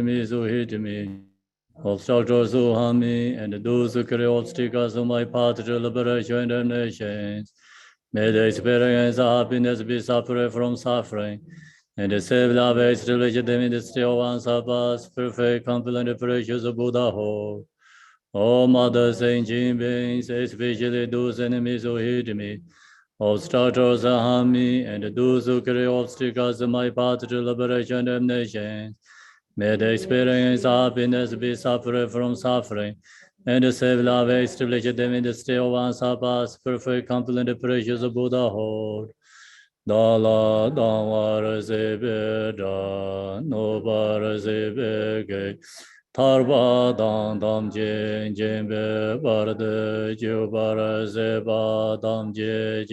enemies who hate me, obstructors who harm me, and those who carry obstacles on my path to liberation and nations. May they experience happiness, be separate from suffering, and the save love establish them in the still ones of us, perfect, complete, and precious Buddhahood. O Mother Saint beings, especially those enemies who hate me, obstructors who harm me, and those who carry obstacles on my path to liberation and nations. May they experience happiness, be separate from suffering, and save love establish them in the still ones of us, perfect, complete, and precious Buddhahood. Dala Dhamma Sebe no Bara Sebe Tarva Dam Dam Jen Jembe Barade Ju Bara Seba Dam Je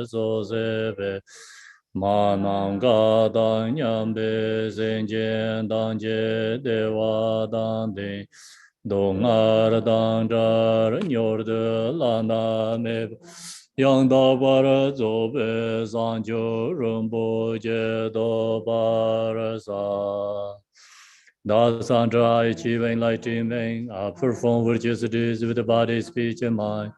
So Sebe Manam Ga Dan Yambe Zenjen Dan Je Dewa Dan De Dongar Dan Jar Nyor Lana Me Yang da bara zobe zanjo rumbo je do bara sa. Da sandra achieving enlightenment, I perform virtuous deeds with the body, speech, and mind.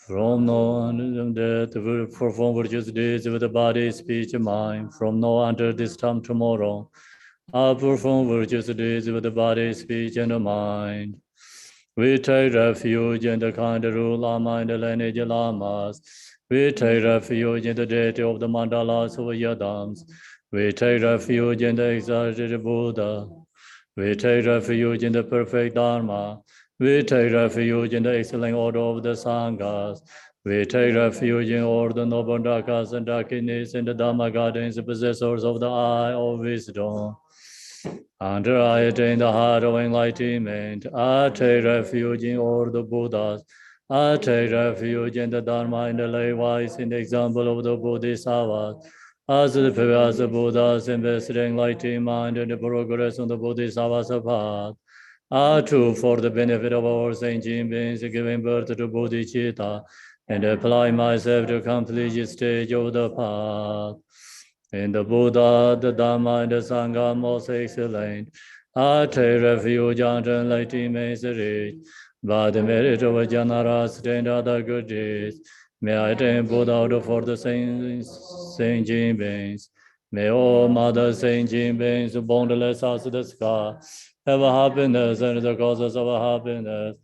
From no on death, perform virtuous deeds with the body, speech, and mind. From now until this time tomorrow, I perform virtuous deeds with the body, speech, and the mind. We take refuge in the kind rule Lama and the lineage Lamas. We take refuge in the deity of the mandalas of Yadams. We take refuge in the exalted Buddha. We take refuge in the perfect Dharma. We take refuge in the excellent order of the Sanghas. We take refuge in all the noble Dakas and Dakinis in the Dhamma gardens, the possessors of the eye of wisdom. Under I attain the heart of enlightenment, I take refuge in all the Buddhas. I take refuge in the Dharma and the likewise in the example of the Bodhisattvas. As the previous Buddhas invested in enlightened mind and the progress on the Bodhisattva's path, I too, for the benefit of all sentient beings, giving birth to Bodhicitta, and apply myself to complete the stage of the path. In the Buddha, the Dhamma, and the Sangha most excellent, I take refuge under enlightenment reach. By the merit of generosity and other good deeds, may I attain Buddha for the Saint beings. May all Mother Saint beings, boundless as the sky, have a happiness and the causes of happiness.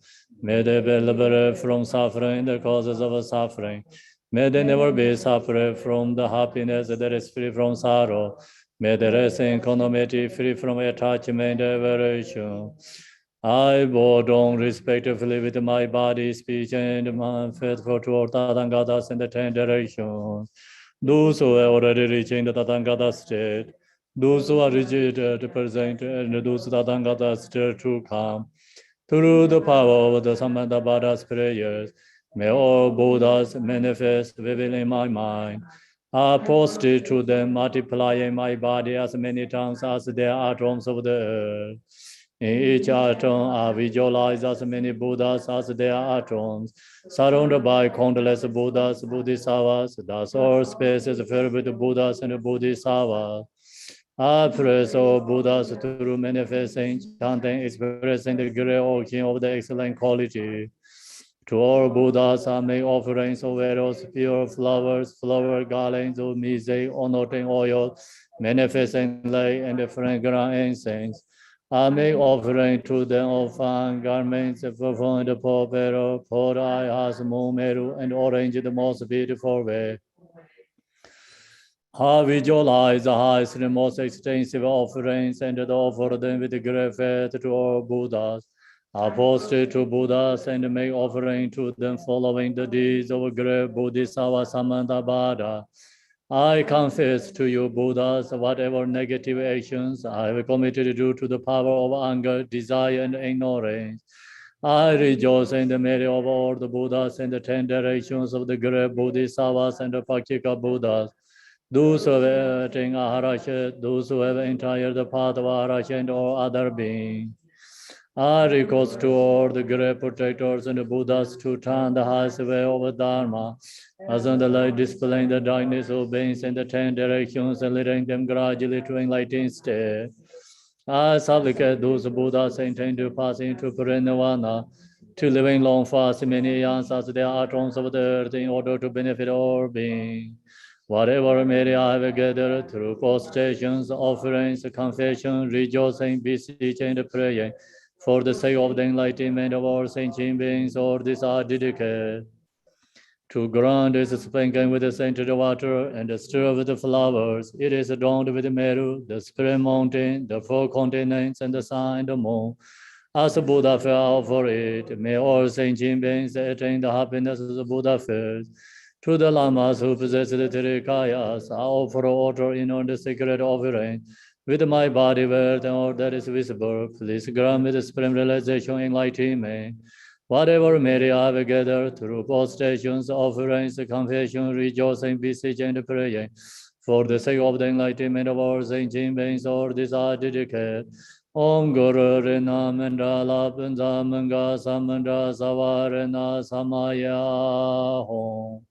May they be liberated from suffering, the causes of suffering. May they never be separate from the happiness that is free from sorrow. May they rest in equanimity, free from attachment and aversion. I bow down respectively with my body, speech, and mind, faithful to all Tathangatas in the 10 directions. Those who have already reached the Tathangata state, those who are rigid to present, and those Tathangata still to come. Through the power of the Samantabhada's prayers, may all Buddhas manifest vividly in my mind. I posted to them, multiplying my body as many times as there are atoms of the earth. In each atom, I visualize as many Buddhas as there are atoms, surrounded by countless Buddhas, Bodhisattvas. Thus, all space is filled with Buddhas and Bodhisattvas. I praise all Buddhas through manifesting, chanting, expressing the great origin of the excellent quality. To all Buddhas, I make offerings of various pure flowers, flower garlands of music, anointing oil, manifesting light and fragrant incense. I make offering to them of fine garments, perform the purple, pour eyes, moon, meru, and orange the most beautiful way. I visualize the highest and most extensive offerings and offer them with great faith to all Buddhas. I prostrate to Buddhas and make offering to them following the deeds of great Bodhisattva Samantabhada. I confess to you, Buddhas, whatever negative actions I have committed due to the power of anger, desire, and ignorance. I rejoice in the merit of all the Buddhas and the 10 directions of the great Bodhisattvas and the Pakika Buddhas. Those who have attained Aharasha, those who have entered the path of Aharasha and all other beings. I request to all the great protectors and the Buddhas to turn the highest way of Dharma, as on the light displaying the darkness of beings in the 10 directions and leading them gradually to enlightened state. I supplicate those Buddhas intend to pass into Parinirvana, to living long fast many years as they are thrones of the earth in order to benefit all beings. Whatever merit I have gathered through postrations, offerings, confession, rejoicing, beseeching, and praying, for the sake of the enlightenment of all sentient beings, all these are dedicated. To ground is sprinkled with the scented water and stirred with the flowers. It is adorned with the Meru, the spirit mountain, the four continents, and the sun and the moon. As the Buddha fell for it, may all sentient beings attain the happiness of the Buddha first. To the lamas who possess the Tirikayas, I offer altar in on the sacred offering. With my body, worth, and all that is visible, please grant me the supreme realization, enlightenment. Whatever merit I have gathered through postrations, offerings, confession, rejoicing, beseeching, and praying, for the sake of the enlightenment of all sentient beings, all these are dedicated. Om Guru Rina Mandala Punza Manga Samandra Savarana Samaya Hom.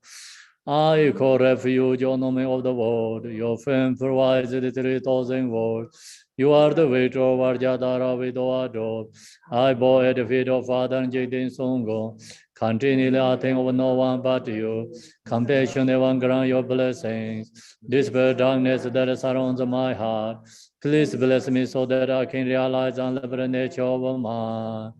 I call refuge on the name of the world. Your fame provides the 3,000 words. You are the way to our Jadara with adore. I bow at the feet of Father Jidin Songo. Continually I think of no one but you. Compassion and grant your blessings. Dispel darkness that surrounds my heart. Please bless me so that I can realize the unlimited nature of mind.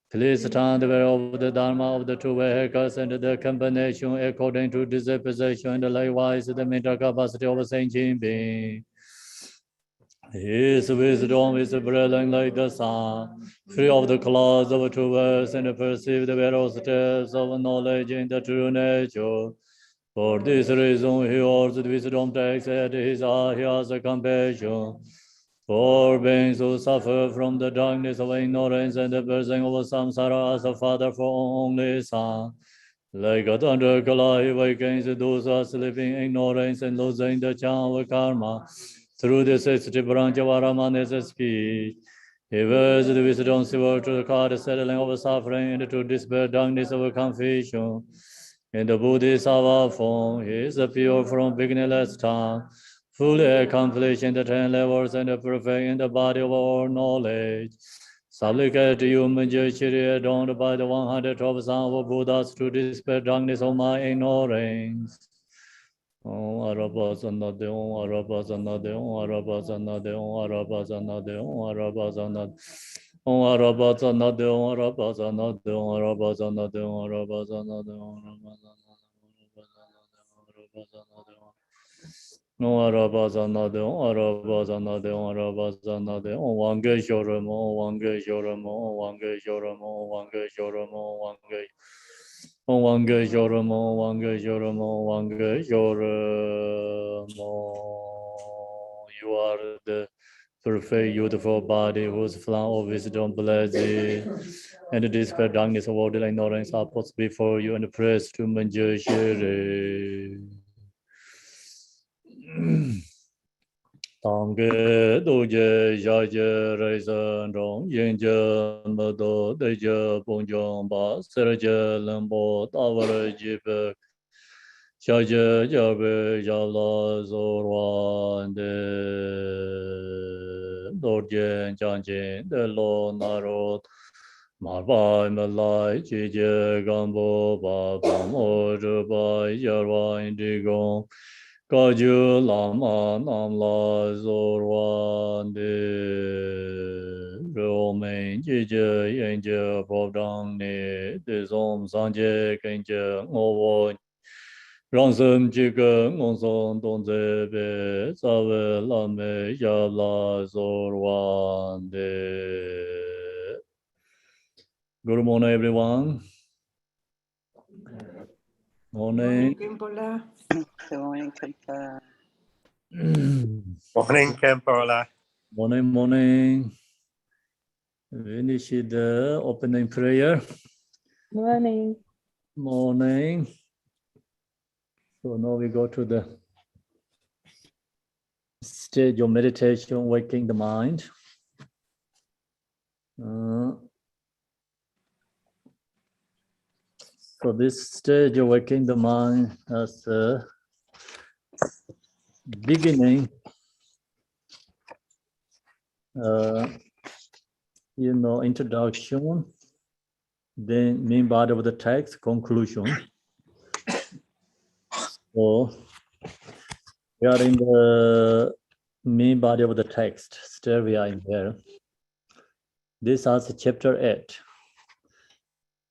Please turn the way of the Dharma of the two vehicles and the combination according to disposition and likewise the mental capacity of a sentient being. His wisdom is brilliant like the sun, free of the clouds of true words, and perceive the various steps of knowledge in the true nature. For this reason, he holds wisdom takes at his heart, he has a compassion. For beings who suffer from the darkness of ignorance and the bursting of samsara as a father for only son. Like a thunderclap, he awakens those who are sleeping in ignorance and losing the charm of karma. Through the 60 branch of Araman's speech, he wears the wisdom silver to the card settling of suffering and to dispel darkness of confusion. In the Bodhisattva form, he is pure from beginningless time, fully accomplished in the 10 levels and perfect in the body of all knowledge. Supplicate to you, Manjushri, adorned by the 112 sons of Buddhas to dispel darkness of my ignorance. Om Arabazanade, Om Arabazanade, Om Arabazanade, Om Arabazanade, Om Arabazanade. Om Arabazanade, Om Arabazanade, Om Arabazanade, Om Arabazanade, Om Arabazanade, Om Arabazanade, Om Arabazanade, Om Wange Shoramo, Wange Shoramo, Wange Shoramo, Wange Shoramo, Wange Om Wange Shoramo, Wange Shoramo, Wange Shoramo. You are the perfect, beautiful body whose flower of wisdom blesses and the dispel darkness of worldly ignorance are put before you and praise to Manjushri. Tangge doje jaje reisen rong yinje mado deje bonjong ba serje lembo tawar jipe jaje jabe jala zorwan de dorje janje de lo narot marbai malai jije gambo ba mo rubai yarwa indigong Kaju lama nam la zorwan de romain jije yenge bodang ne de zom sanje kenje ngowo rangsam jiga ngonsong dongze be sawe lame ya la zorwan de. Good morning, everyone. Morning. Good morning, Kempa. Morning, Kempa. Morning, morning. We initiate the opening prayer. Morning. Morning. So now we go to the stage of meditation, waking the mind. So this stage of waking the mind has a beginning introduction, then main body of the text, conclusion. So we are in the main body of the text. Still we are in there. This is chapter 8.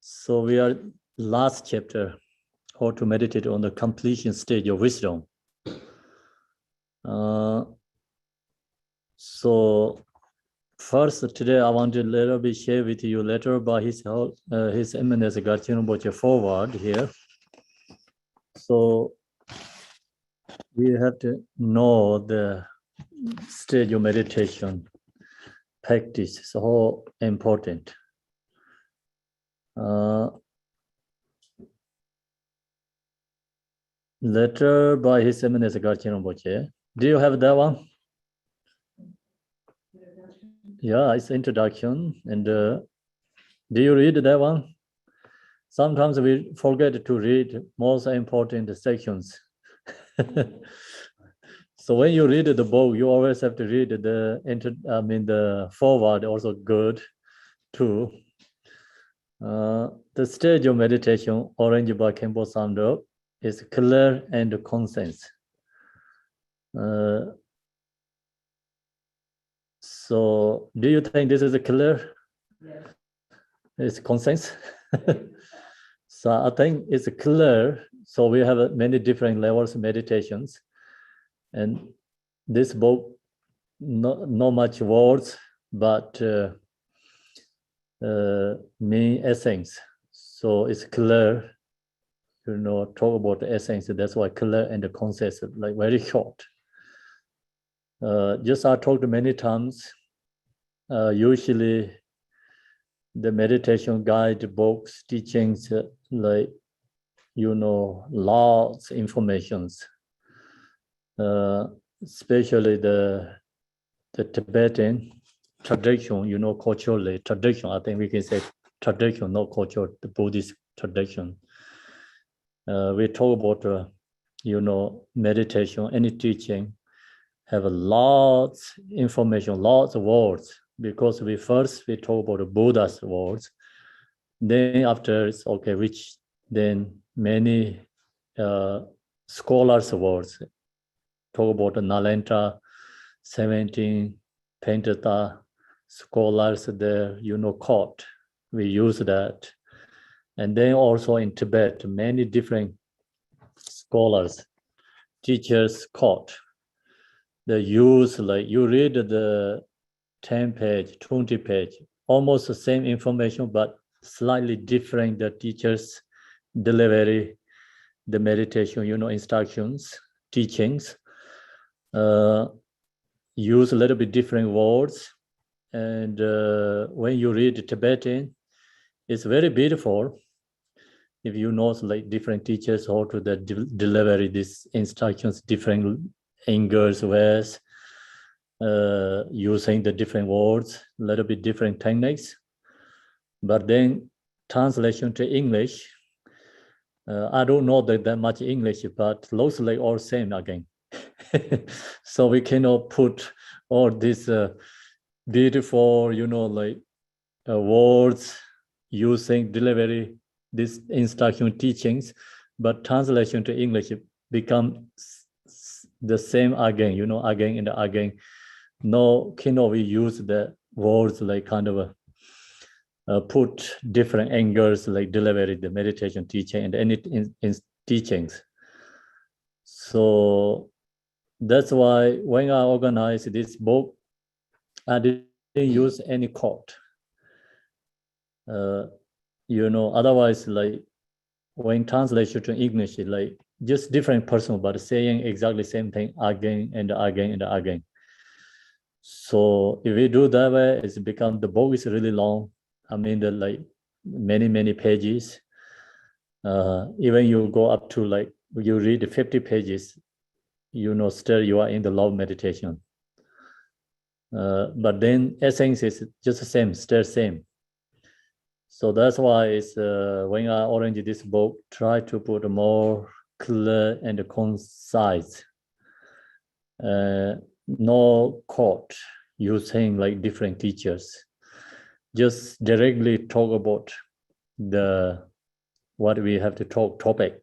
So we are last chapter, how to meditate on the completion stage of wisdom. So first today I want to little bit share with you letter by His Eminence Garchen Rinpoche forward here. So we have to know the stage of meditation practice. It's so important. Letter by His Eminence Garchen Rinpoche. Do you have that one? Yeah, it's introduction. And do you read that one? Sometimes we forget to read most important sections. So when you read the book, you always have to read the forward also good too. The stage of meditation arranged by Khenpo Samdro is clear and conscience. So do you think this is clear? Yes. It's conscience. So I think it's clear. So we have many different levels of meditations. And this book, not much words, but main essence. So it's clear, talk about the essence. That's why clear and the concept, like very short. Just I talked many times. Usually the meditation guide books, teachings, lots of informations. Especially the Tibetan tradition, culturally, tradition, I think we can say tradition, not culture, the Buddhist tradition. We talk about, meditation, any teaching, have lots of information, lots of words, because we talk about the Buddha's words. Then after it's okay, which then many scholars' words. Talk about the Nalenta, 17, Pentata, scholars there, quote. We use that. And then also in Tibet, many different scholars, teachers quote. They use, like you read the 10 page, 20 page, almost the same information, but slightly different, the teachers' delivery, the meditation, instructions, teachings. Use a little bit different words. And when you read Tibetan, it's very beautiful. If you know like different teachers how to deliver these instructions, different angles, ways, using the different words, a little bit different techniques. But then translation to English, I don't know that much English, but looks like all same again. So we cannot put all these beautiful, words using delivery, this instruction teachings, but translation to English become the same again, again and again. No, cannot we use the words like kind of put different angles like delivery, the meditation teaching and any in teachings. So that's why when I organized this book, I didn't use any quote. Otherwise, like when translation to English, like just different person, but saying exactly same thing again and again and again. So if we do that way, it's become, the book is really long. I mean, like many pages. Even you go up to like, you read 50 pages, still you are in the long meditation. But then essence is just the same, still same. So that's why it's when I arrange this book, try to put a more clear and concise, no quote, using like different teachers. Just directly talk about what we have to talk topic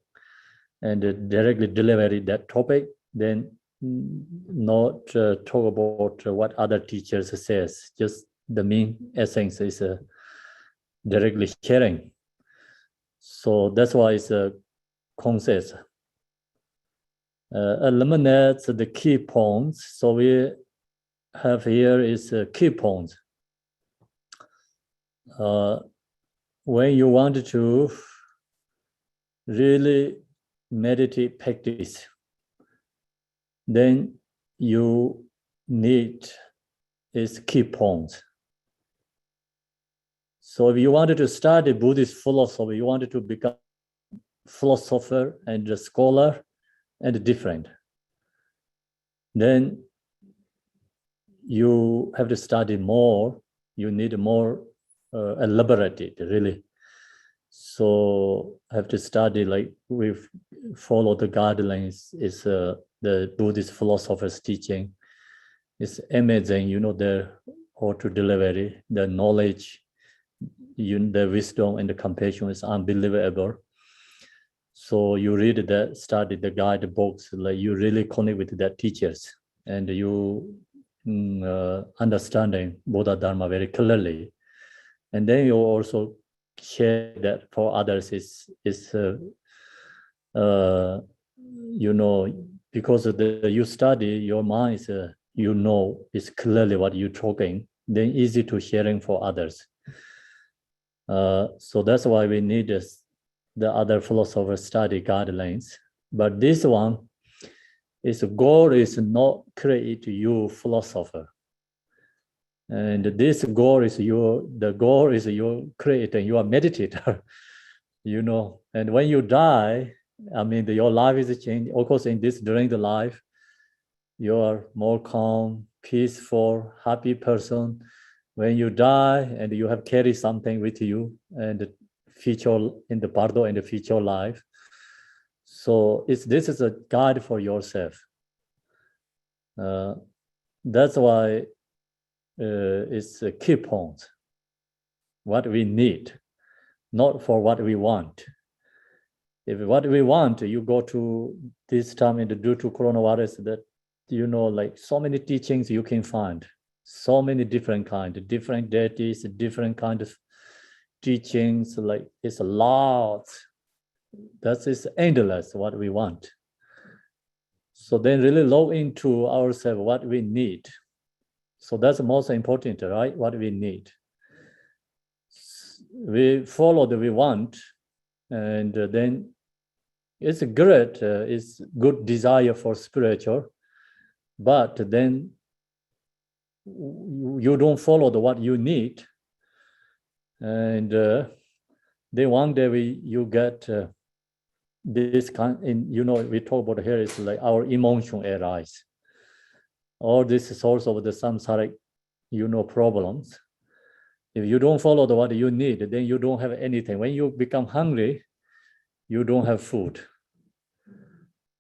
and directly deliver that topic, then not talk about what other teachers says. Just the main essence is directly sharing. So that's why it's a concept. Eliminates the key points. So we have here is key points. When you want to really meditate practice, then you need is key points. So if you wanted to study Buddhist philosophy, you wanted to become philosopher and a scholar and different, then you have to study more. You need more elaborated, really. So have to study like we follow the guidelines. Is the Buddhist philosophers' teaching. It's amazing, how to deliver it, the knowledge, the wisdom and the compassion is unbelievable. So you read that, study the guide books, like you really connect with the teachers, and you understanding Buddha Dharma very clearly, and then you also share that for others. Because you study, your mind is is clearly what you're talking, then easy to sharing for others. So that's why we need the other philosophers study guidelines. But this one, its goal is not create you philosopher. And this goal is the goal is you creating, you are meditator, and when you die, your life is changed. Of course, during the life, you are more calm, peaceful, happy person. When you die and you have carried something with you and the future in the bardo and the future life. So this is a guide for yourself. That's why it's a key point. What we need, not for what we want. If what we want, you go to this time and due to coronavirus, that like so many teachings you can find, so many different kinds, different deities, different kind of teachings. Like it's a lot. That is endless. What we want. So then really look into ourselves what we need. So that's the most important, right? What we need. We follow the we want, and then it's a great, it's good desire for spiritual, but then you don't follow what you need, and then one day you get this kind. We talk about here is like our emotion arise, or this is source of the samsaric, problems. If you don't follow what you need, then you don't have anything. When you become hungry, you don't have food.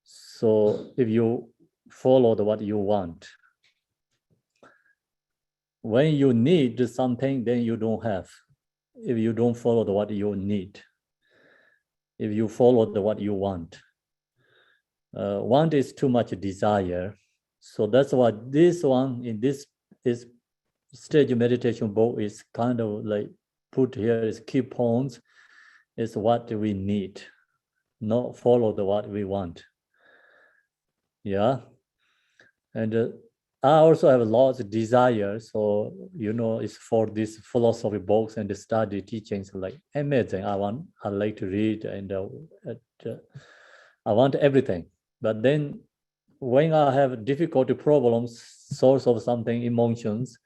So if you follow what you want, when you need something, then you don't have. If you don't follow what you need, if you follow what you want is too much desire. So that's why this one in this stage meditation book is kind of like put here is key points, is what we need, not follow what we want. Yeah. And I also have lots of desire. So, it's for this philosophy books and the study teachings, like amazing. I like to read, and I want everything. But then when I have difficulty problems, source of something, emotions,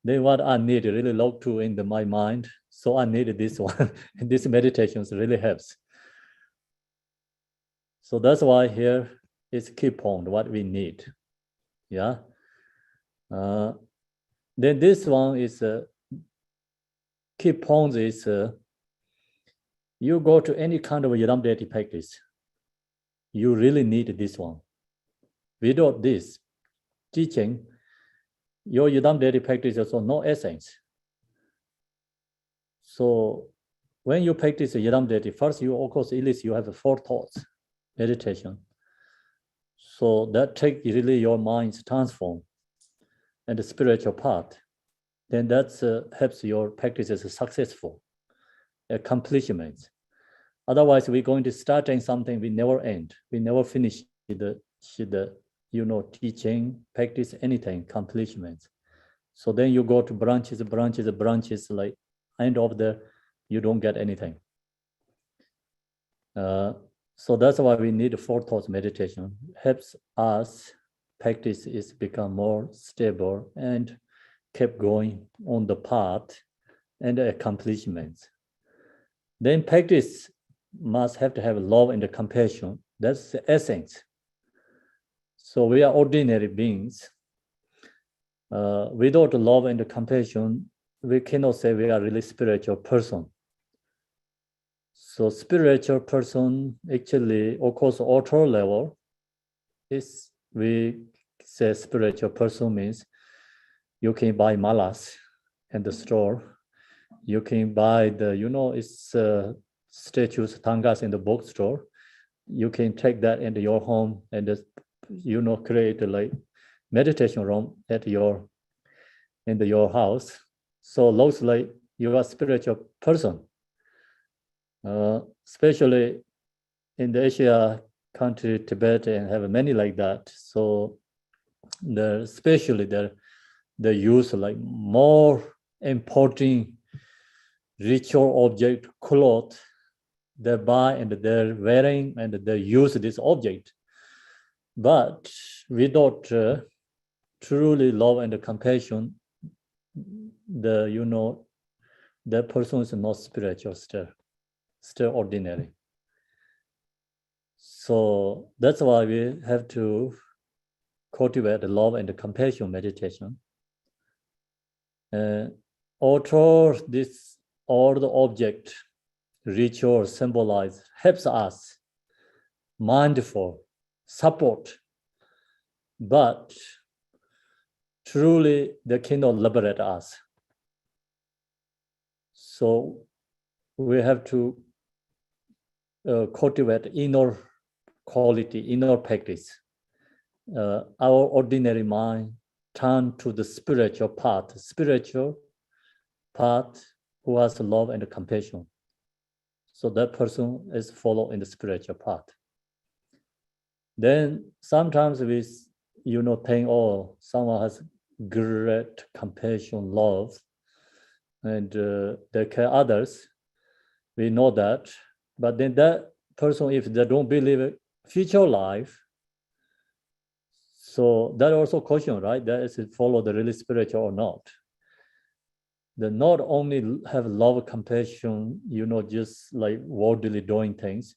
then what I need really look to in my mind. So I need this one. This meditations really helps. So that's why here is key point, what we need. Yeah. Then this one is key point is you go to any kind of Yidam deity practice, you really need this one. Without this teaching, your yidam daily practice is also no essence. So when you practice yidam daily, first you, of course, at least you have 4 thoughts, meditation. So that take really your mind's transform and the spiritual part. Then that helps your practices successful, accomplishments. Otherwise, we're going to start in something we never end. We never finish the teaching, practice, anything, accomplishments. So then you go to branches, like end of you don't get anything. So that's why we need 4 thoughts meditation. Helps us practice is become more stable and keep going on the path and the accomplishments. Then practice must have to have love and compassion. That's the essence. So we are ordinary beings. Without love and compassion, we cannot say we are really spiritual person. So spiritual person actually, of course, author level is we say spiritual person means you can buy malas in the store. You can buy the, it's statues, tangas in the bookstore. You can take that into your home and just, create like meditation room at your house. So looks like you are a spiritual person. Especially in the Asia country, Tibet, and have many like that. So especially they use like more important ritual object, cloth, they buy and they're wearing and they use this object. But without truly love and compassion, that person is not spiritual, still ordinary. So that's why we have to cultivate the love and the compassion meditation. Although all the object, ritual, symbolize, helps us mindful, support, but truly they cannot liberate us. So we have to cultivate inner quality, inner practice. Our ordinary mind turn to the spiritual part who has love and compassion. So that person is follow in the spiritual path. Then sometimes we, think, oh, someone has great compassion, love, and they care others. We know that. But then that person, if they don't believe in future life, so that also question, right? That is it follow the really spiritual or not. They not only have love, compassion, just like worldly doing things.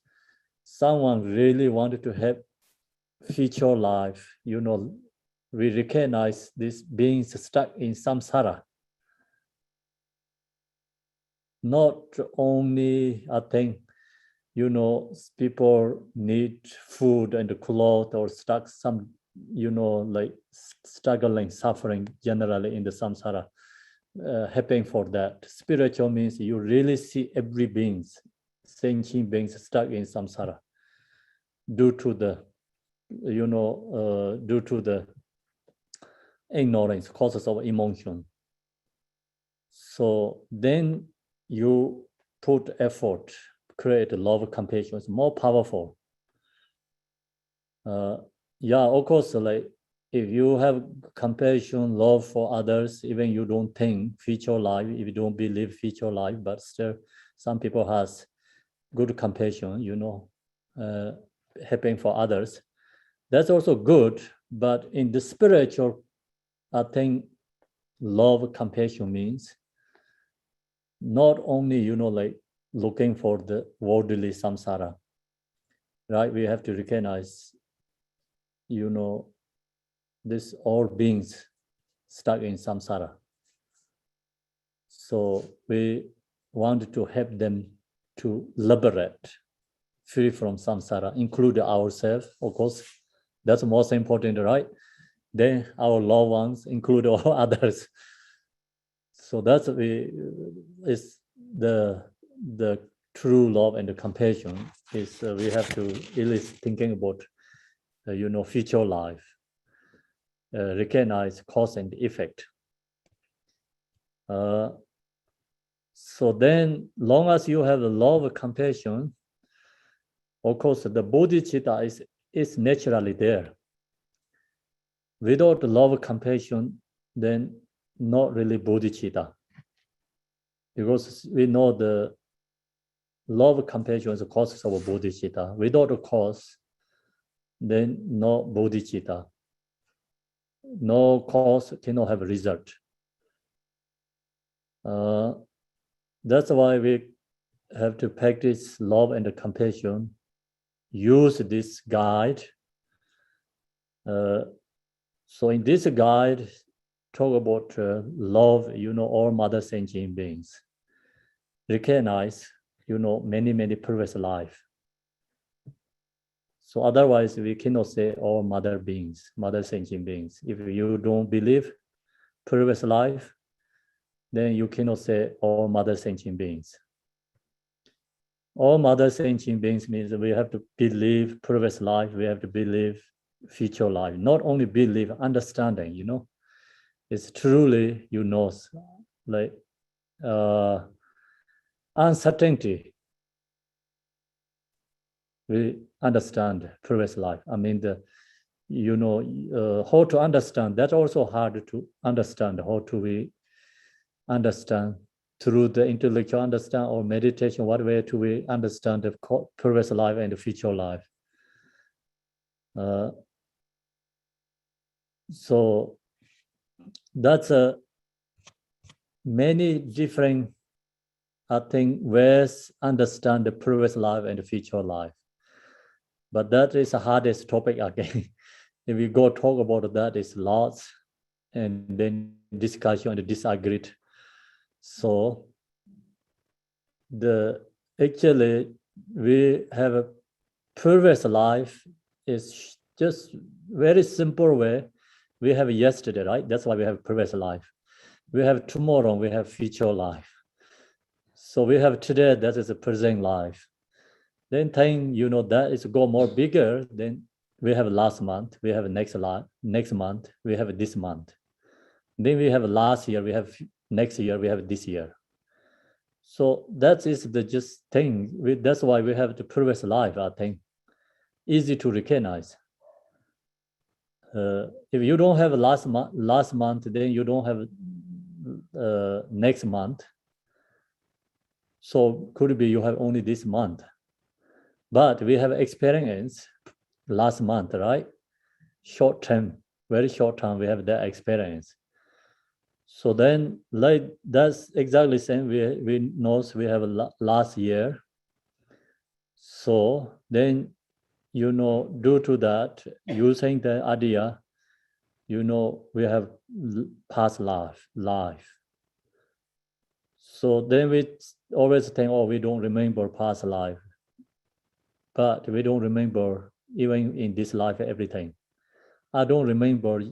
Someone really wanted to have future life, we recognize these beings stuck in samsara. Not only, I think, people need food and clothes or stuck some, like struggling, suffering generally in the samsara, happening for that. Spiritual means you really see every beings, sentient beings stuck in samsara due to the ignorance, causes of emotion. So then you put effort, create love, compassion, it's more powerful. Of course, like if you have compassion, love for others, even you don't think future life, if you don't believe future life, but still some people has good compassion, helping for others. That's also good, but in the spiritual, I think love, compassion means not only, like looking for the worldly samsara, right? We have to recognize, this all beings stuck in samsara. So we want to help them to liberate, free from samsara, include ourselves, of course. That's most important, right? then our loved ones include all others. So that's is the true love and the compassion is we have to really thinking about future life, recognize cause and effect. So then, long as you have a love and compassion, of course, the bodhicitta is naturally there. Without love and compassion, then not really bodhicitta. Because we know the love and compassion is the cause of bodhicitta. Without the cause, then no bodhicitta. No cause cannot have a result. That's why we have to practice love and compassion. Use this guide. So in this guide, talk about love, all mother sentient beings. Recognize, many previous life. So otherwise, we cannot say all mother beings, mother sentient beings. If you don't believe previous life, then you cannot say all mother sentient beings. All mother sentient beings means we have to believe previous life, we have to believe future life. Not only believe, understanding, it's truly, like uncertainty. We understand previous life. I mean, how to understand, that's also hard to understand. How do we understand through the intellectual understand or meditation? What way do we understand the previous life and the future life? So that's many different, I think, ways understand the previous life and the future life. But that is the hardest topic again. If we go talk about that, it's lots and then discussion and disagreed. So actually we have a previous life is just very simple way. We have yesterday, right? That's why we have previous life. We have tomorrow, we have future life. So we have today, that is a present life. Then thing, that is go more bigger, then we have last month, we have next month, we have this month. Then we have last year, we have next year, we have this year. So that is the just thing. That's why we have the previous life, I think. Easy to recognize. If you don't have last month, then you don't have next month. So could be you have only this month. But we have experience last month, right? Short term, very short term, we have that experience. So then, like that's exactly same. We know we have last year. So then, due to that, using the idea, we have past life. So then we always think, oh, we don't remember past life. But we don't remember even in this life everything. I don't remember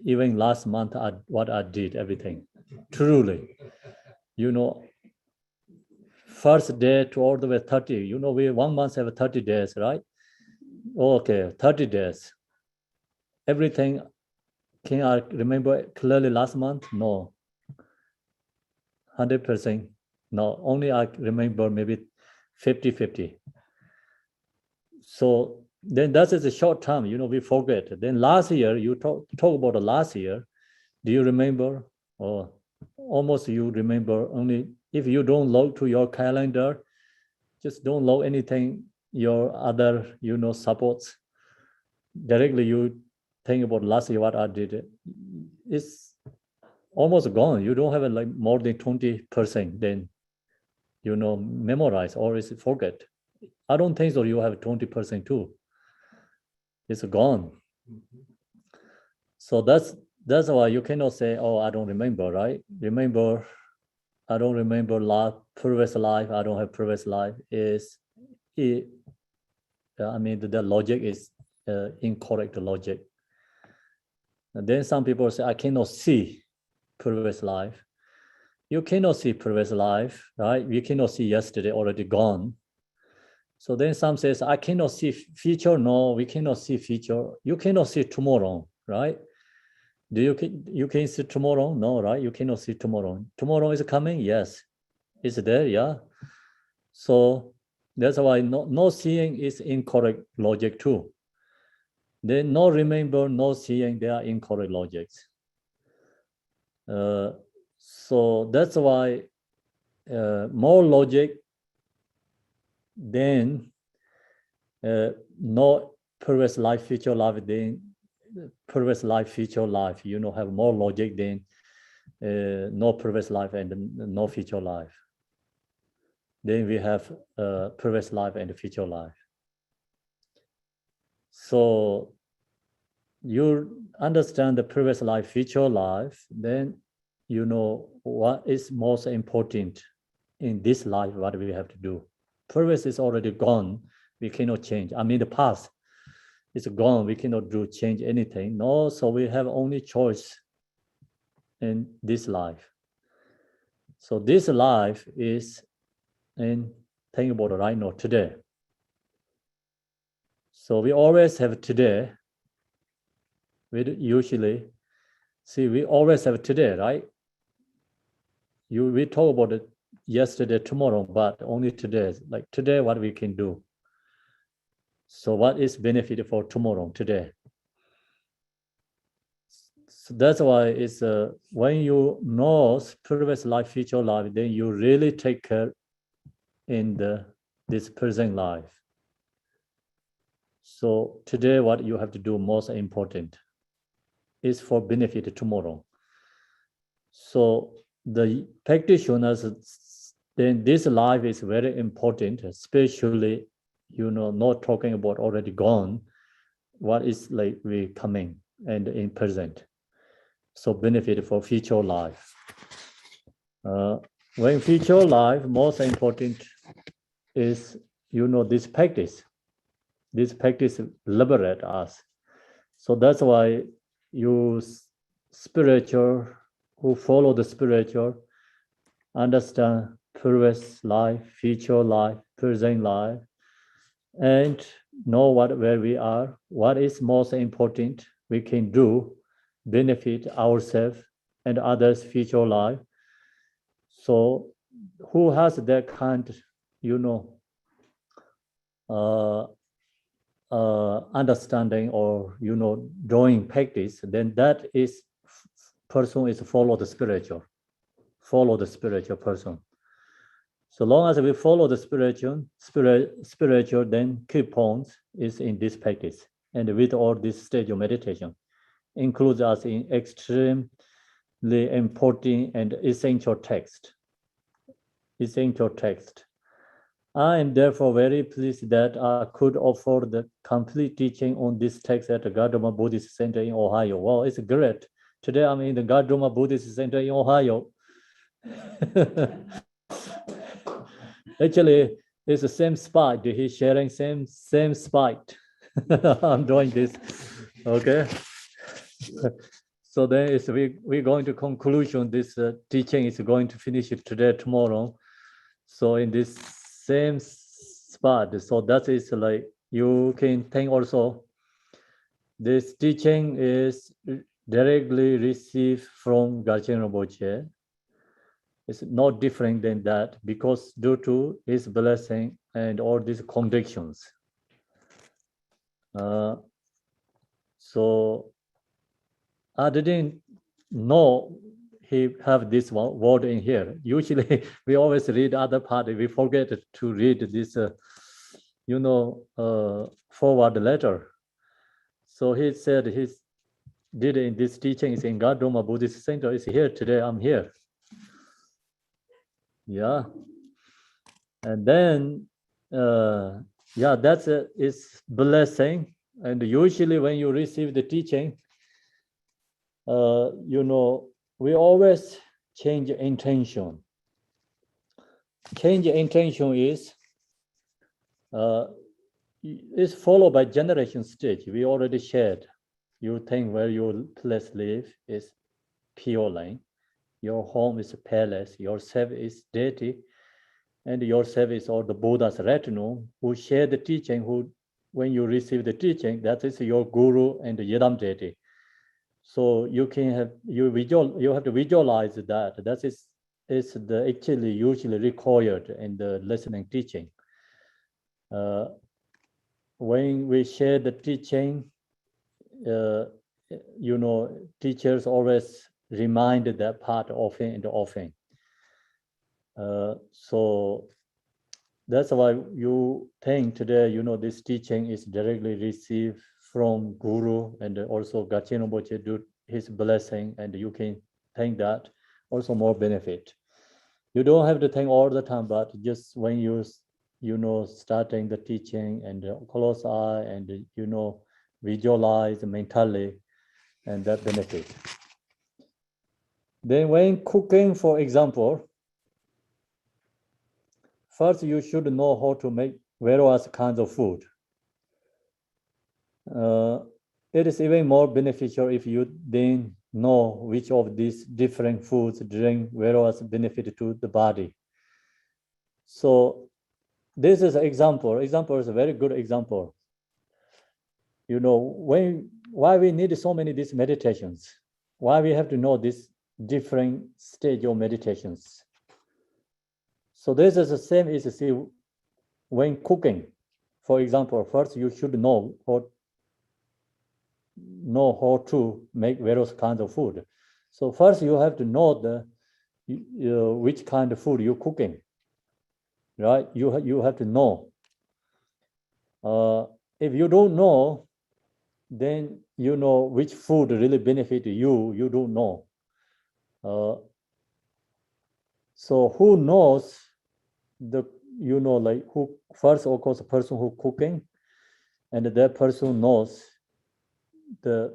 even last month what I did, everything. Truly, first day to all the way 30, we 1 month have 30 days, right? Okay, 30 days. Everything, can I remember clearly last month? No. 100%, no. Only I remember maybe 50-50. So then that is a short term, we forget. Then last year, you talk about the last year. Do you remember? Or almost you remember only if you don't log to your calendar, just don't log anything, your other, supports. Directly you think about last year, what I did. It's almost gone. You don't have like more than 20%, then, memorize or is it forget. I don't think so. You have 20% too. It's gone. So that's why you cannot say, oh, I don't remember, right? Remember, I don't remember previous life. I don't have previous life. I mean, the logic is incorrect logic. And then some people say, I cannot see previous life. You cannot see previous life, right? You cannot see yesterday, already gone. So then some says, I cannot see future. No, we cannot see future. You cannot see tomorrow, right? You can see tomorrow? No, right? You cannot see tomorrow. Tomorrow is coming? Yes. It's there, yeah. So that's why no seeing is incorrect logic too. Then no remember, no seeing, they are incorrect logics. So that's why more logic than no previous life, future life, then previous life, future life, have more logic than no previous life and no future life. Then we have previous life and future life. So you understand the previous life, future life, then you know what is most important in this life, what we have to do. Previous is already gone, we cannot change. I mean, the past is gone, we cannot change anything. No, so we have only choice in this life. So this life is, and think about it right now, today. So we always have today. We usually see we always have today, right? We talk about it yesterday, tomorrow, but only today. Like today, what we can do. So what is benefit for tomorrow, today? So that's why it's when you know previous life, future life, then you really take care in this present life. So today, what you have to do most important is for benefit tomorrow. So the practitioners, then this life is very important, especially, not talking about already gone, what is like we coming and in present. So benefit for future life. When future life, most important is, this practice. This practice liberate us. So that's why you spiritual, who follow the spiritual, understand previous life, future life, present life, and know where we are, what is most important we can do, benefit ourselves and others' future life. So who has that kind, understanding or, drawing practice, then that is person is follow the spiritual person. So long as we follow the spiritual, then key points is in this practice. And with all this stage of meditation, includes us in extremely important and essential text. I am therefore very pleased that I could offer the complete teaching on this text at the Gardoma Buddhist Center in Ohio. Well, it's great. Today I'm in the Gardoma Buddhist Center in Ohio. Actually, it's the same spot. He's sharing same spot. I'm doing this. Okay. So then we're going to conclusion. This teaching is going to finish it today, tomorrow. So in this same spot, so that is like you can think also. This teaching is directly received from Garchen Rinpoche. It's not different than that because due to his blessing and all these convictions. So I didn't know he have this one word in here. Usually we always read other part. We forget to read this, forward letter. So he said he did in this teaching is in Gardoma Buddhist Center. Is here today. I'm here. Yeah. And then, that's is blessing. And usually when you receive the teaching, we always change intention. Change intention is followed by generation stage. We already shared. you think where your place live is pure land, your home is a palace, yourself is deity, and yourself is all the Buddha's retinue who share the teaching, who, when you receive the teaching, that is your guru and the Yidam deity. So you can have, you have to visualize that. That is the actually usually required in the listening teaching. When we share the teaching, teachers always remind that part often and often. So that's why you think today, this teaching is directly received from Guru, and also Gachen Rinpoche do his blessing, and you can think that also more benefit. You don't have to think all the time, but just when you starting the teaching and close eye and visualize mentally, and that benefit. Then when cooking, for example, first you should know how to make various kinds of food. It is even more beneficial if you then know which of these different foods bring various benefit to the body. So this is an example. Example is a very good example. Why we need so many these meditations? Why we have to know this different stage of meditations? So this is the same as you see when cooking. For example, first you should know how to make various kinds of food. So first you have to know which kind of food you're cooking, right? You have to know. If you don't know, then which food really benefit you. You don't know. So who knows who first, of course, the person who cooking, and that person knows the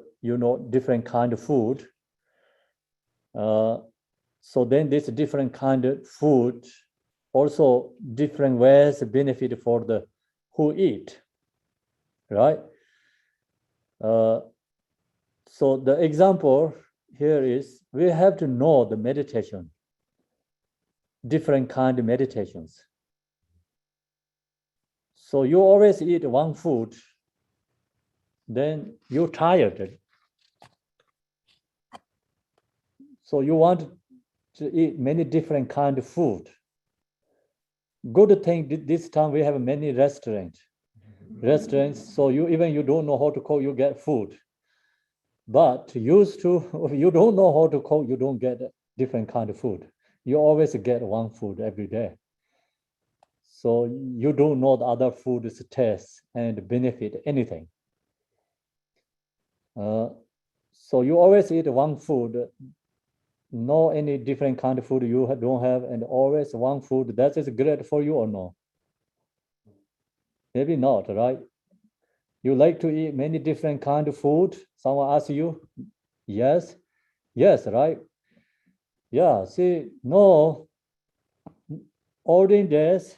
different kind of food. So then this different kind of food also different ways benefit for the who eat, right? So the example here is we have to know the meditation, different kind of meditations. So you always eat one food, then you're tired. So you want to eat many different kind of food. Good thing this time we have many restaurants. So you don't know how to cook, you get food. But used to, you don't know how to cook, you don't get different kind of food. You always get one food every day. So you don't know the other food's taste and benefit anything. So you always eat one food, no any different kind of food you don't have, and always one food. That is great for you or no? Maybe not, right? You like to eat many different kind of food. Someone asks you, yes, right? Yeah, see, no, olden days,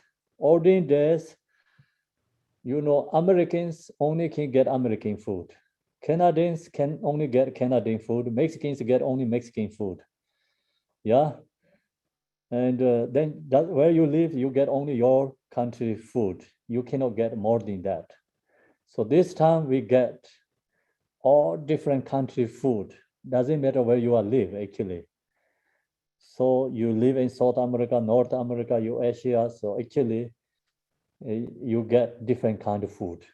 Americans only can get American food. Canadians can only get Canadian food. Mexicans get only Mexican food. Yeah. And then where you live, you get only your country food. You cannot get more than that. So this time we get all different country food. Doesn't matter where you live, actually. So you live in South America, North America, Asia. So actually, you get different kind of food,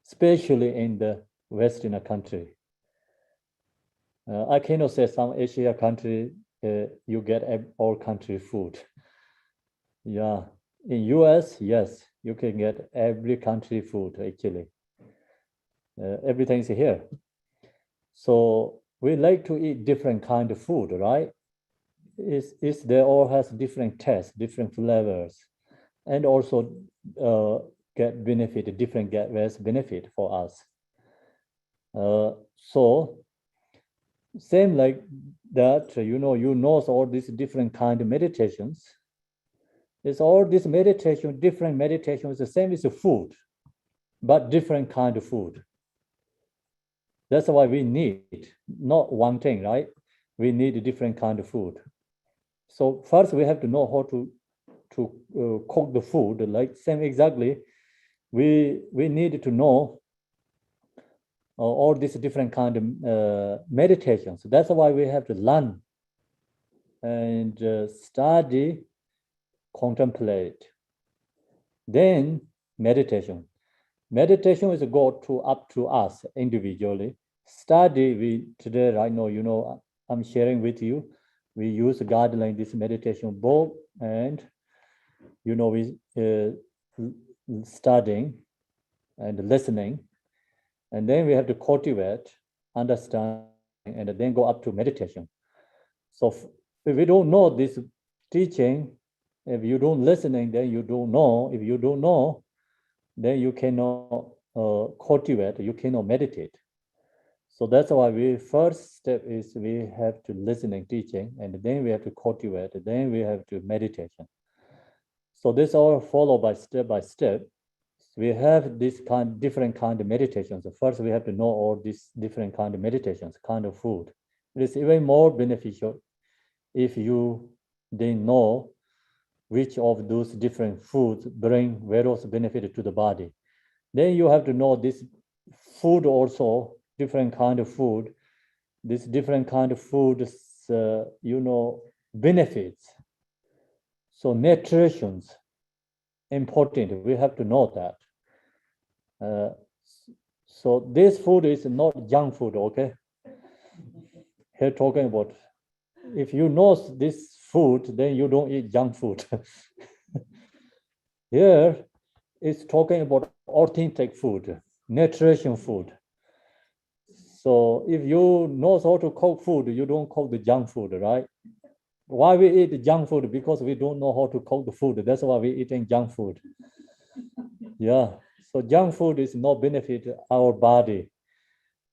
especially in the Western country. I cannot say some Asia country, you get all country food. Yeah, in US, yes, you can get every country food, actually. Everything's here. So we like to eat different kind of food, right? They all has different tastes, different flavors, and also get benefit, different ways benefit for us. So same like that, you know all these different kind of meditations. It's all this meditation, different meditation is the same as the food, but different kind of food. That's why we need not one thing, right? We need a different kind of food. So first we have to know how to cook the food. Like same exactly, we need to know all these different kind of meditations. That's why we have to learn and study, contemplate. Then meditation. Meditation is a goal up to us individually. Study, we today right now, you know, I'm sharing with you. We use a guideline, this meditation book, and you know, we studying and listening, and then we have to cultivate, understand, and then go up to meditation. So if we don't know this teaching, if you don't listening, then you don't know. If you don't know, then you cannot cultivate, you cannot meditate. So that's why we first step is we have to listening, teaching, and then we have to cultivate, then we have to meditation. So this all followed by step. We have this different kind of meditations. First, we have to know all these different kind of meditations, kind of food. It is even more beneficial if you then know which of those different foods bring various benefit to the body. Then you have to know this food also, different kind of food, this different kind of food, you know, benefits. So nutrition's important. We have to know that. So this food is not junk food, okay? Here talking about, if you know this food, then you don't eat junk food. Here, it's talking about authentic food, nutrition food. So if you know how to cook food, you don't cook the junk food, right? Why we eat junk food? Because we don't know how to cook the food. That's why we eating junk food. Yeah. So junk food is not benefit our body.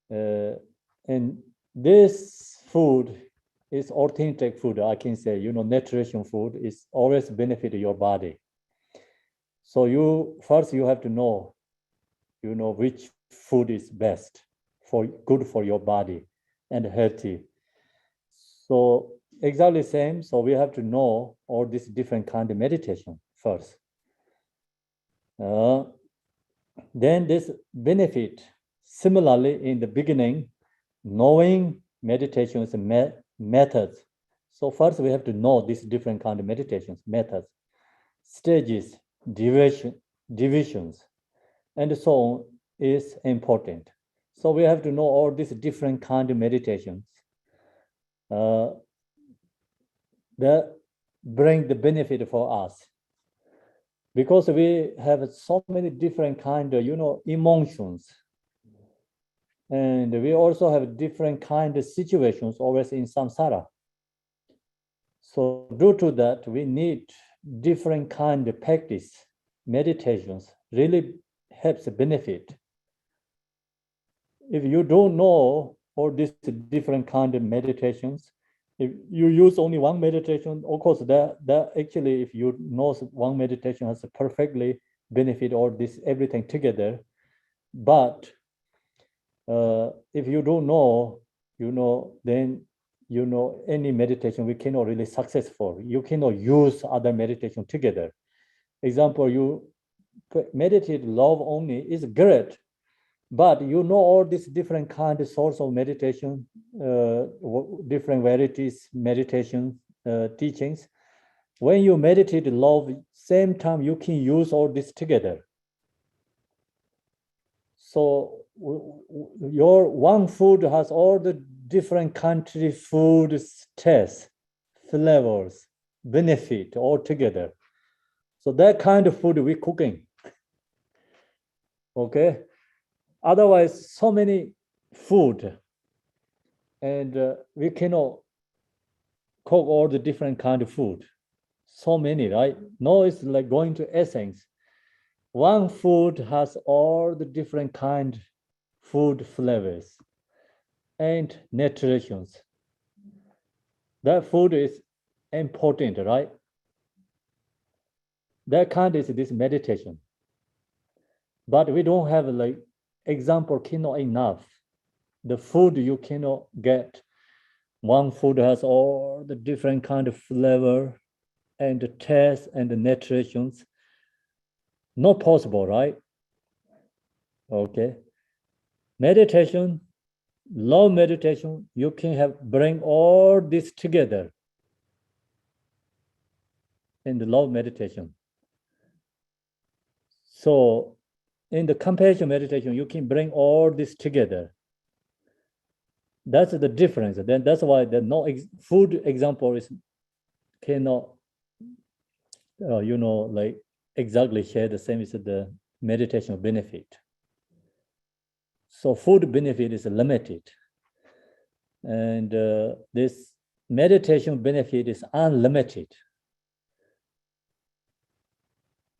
And this food is authentic food, I can say, you know, nutrition food is always benefit your body. So you first you have to know, you know, which food is best for good for your body and healthy. So exactly same. So we have to know all these different kind of meditation first. Then this benefit, similarly in the beginning, knowing meditation is a methods. So first we have to know these different kind of meditations, methods, stages, divisions, and so on is important. So we have to know all these different kind of meditations that bring the benefit for us. Because we have so many different kind of, you know, emotions. And we also have different kind of situations always in samsara. So due to that, we need different kind of practice, meditations, really helps benefit. If you don't know all these different kind of meditations, if you use only one meditation, of course, that actually, if you know one meditation has a perfectly benefit all this everything together, but if you don't know, you know, then you know any meditation we cannot really successful. You cannot use other meditation together. Example, you meditate love only is great, but you know all these different kind of sorts of meditation, different varieties, meditation teachings. When you meditate love, same time you can use all this together. So your one food has all the different country food taste, flavors, benefit all together. So that kind of food we cooking. Okay. Otherwise, so many food, and we cannot cook all the different kind of food. So many, right? No, it's like going to essence. One food has all the different kind food flavors and nutritions. That food is important, right? That kind is this meditation. But we don't have like example cannot enough. the food you cannot get. One food has all the different kind of flavor and the taste and the nutritions. Not possible, right? Okay. Meditation, love meditation, you can bring all this together in the love meditation. So in the compassion meditation, you can bring all this together. That's the difference. Then that's why the food example is cannot, like exactly share the same as the meditation benefit. So food benefit is limited, and this meditation benefit is unlimited.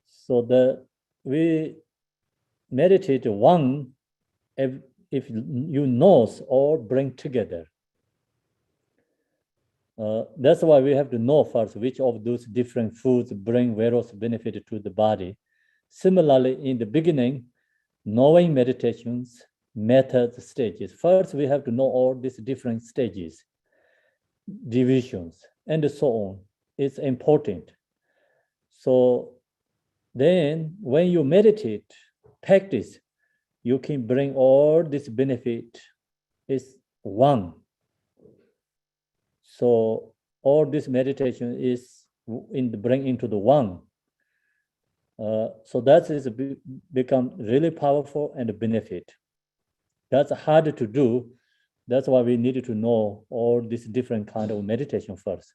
So we meditate one if you know or bring together. That's why we have to know first which of those different foods bring various benefit to the body. Similarly, in the beginning, knowing meditations, methods, stages. First, we have to know all these different stages, divisions, and so on. It's important. So then when you meditate, practice, you can bring all this benefit is one. So all this meditation is bring into the one. So that is become really powerful and a benefit. That's hard to do. That's why we needed to know all these different kind of meditation first.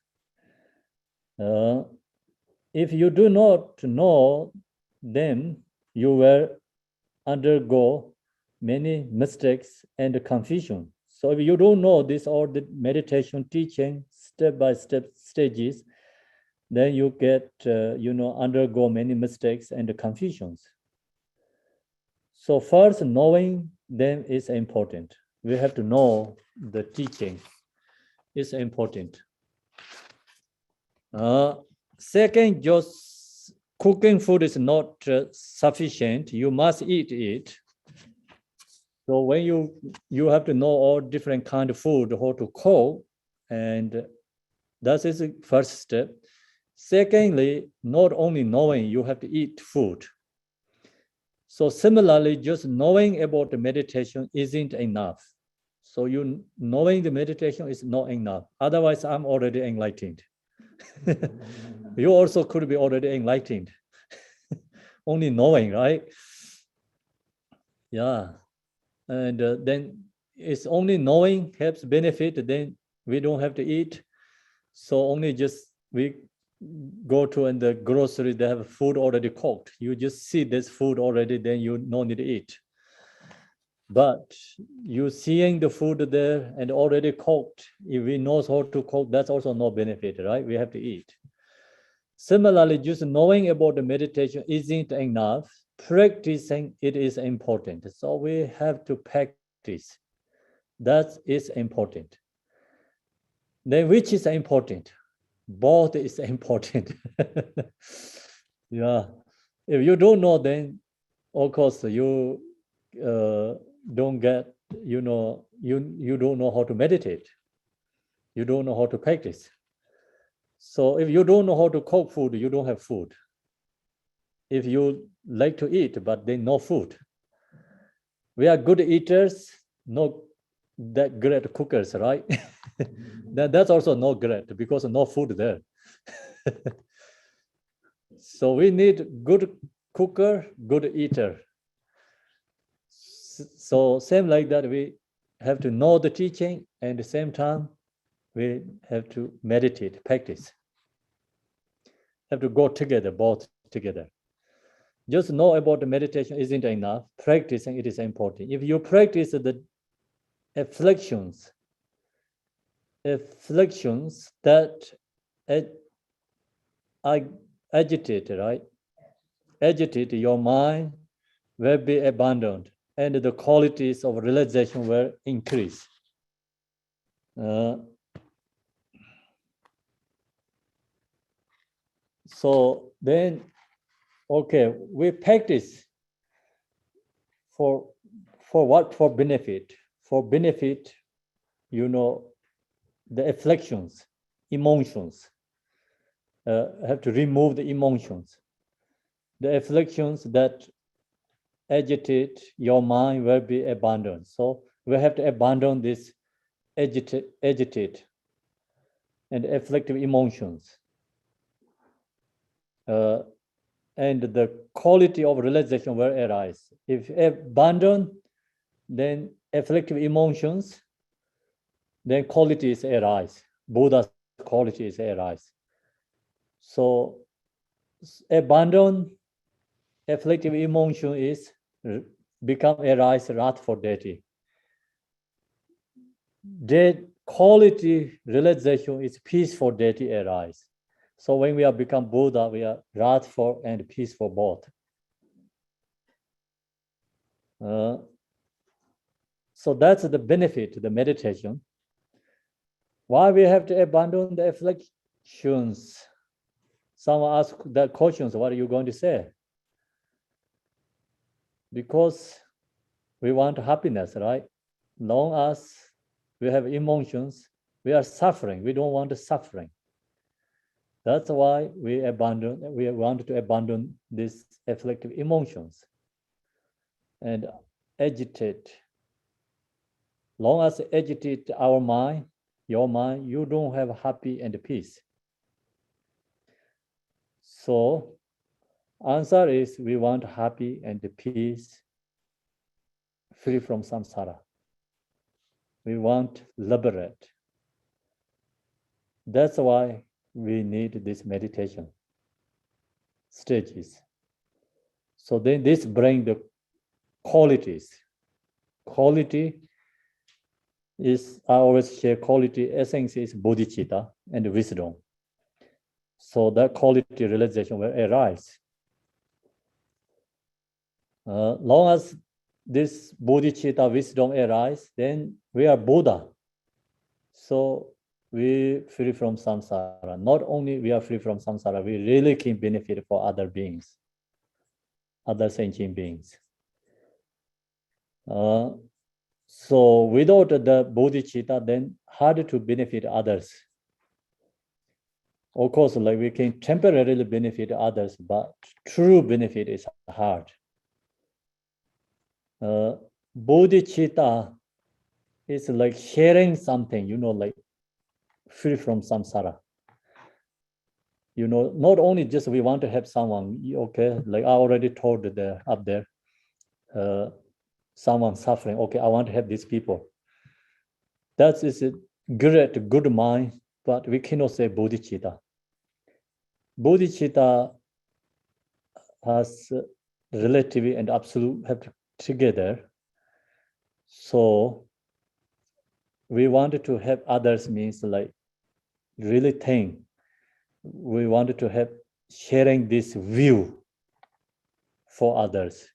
If you do not know them, you will undergo many mistakes and confusion. So if you don't know this or the meditation teaching step-by-step stages, then you get, undergo many mistakes and confusions. So first, knowing them is important. We have to know the teaching is important. Second, just cooking food is not sufficient. You must eat it. So when you have to know all different kind of food, how to cook, and that is the first step. Secondly, not only knowing, you have to eat food. So similarly, just knowing about the meditation isn't enough. So you knowing the meditation is not enough. Otherwise, I'm already enlightened. You also could be already enlightened. Only knowing, right? Yeah. And then it's only knowing helps benefit, then we don't have to eat. So only just we go to in the grocery, they have food already cooked. You just see this food already, then you no need to eat. But you seeing the food there and already cooked, if we know how to cook, that's also no benefit, right? We have to eat. Similarly, just knowing about the meditation isn't enough. Practicing it is important. So we have to practice. That is important. Then which is important? Both is important. Yeah. If you don't know, then of course you don't get, you don't know how to meditate. You don't know how to practice. So if you don't know how to cook food, you don't have food. If you like to eat, but then no food. We are good eaters, not that great cookers, right? That's also not great because no food there. So we need good cooker, good eater. So same like that, we have to know the teaching, and at the same time, we have to meditate, practice. Have to go together, both together. Just know about the meditation isn't enough. Practicing it is important. If you practice the afflictions that agitate, right? Agitate your mind will be abandoned, and the qualities of realization will increase. So then, okay, we practice for what? For benefit, for benefit, the afflictions, emotions. Have to remove the emotions. The afflictions that agitate your mind will be abandoned. So we have to abandon this agitate and afflictive emotions. And the quality of realization will arise. If abandon, then afflictive emotions, then qualities arise. Buddha's qualities arise. So abandon afflictive emotion is become arise wrath for deity. That quality realization is peace for deity arise. So when we are become Buddha, we are wrathful and peaceful both. So that's the benefit, the meditation. Why we have to abandon the afflictions? Someone asked that questions, what are you going to say? Because we want happiness, right? Long as we have emotions, we are suffering. We don't want suffering. That's why we want to abandon these afflictive emotions and agitate. Long as agitate our mind, your mind, you don't have happy and peace. So answer is we want happy and peace, free from samsara. We want liberate. That's why we need this meditation stages. So then this brings the qualities. Quality is, I always share quality, essence is bodhicitta and wisdom. So that quality realization will arise. Long as this bodhicitta wisdom arise, then we are Buddha. So we free from samsara. Not only we are free from samsara, we really can benefit for other beings, other sentient beings. So without the bodhicitta, then hard to benefit others. Of course, like we can temporarily benefit others, but true benefit is hard. Bodhicitta is like sharing something, like free from samsara. Not only just we want to help someone, okay, like I already told up there, someone suffering, okay, I want to help these people. That is a great, good mind, but we cannot say bodhicitta. Bodhicitta has relative and absolute have together. So we wanted to help others means like really think. We wanted to have sharing this view for others.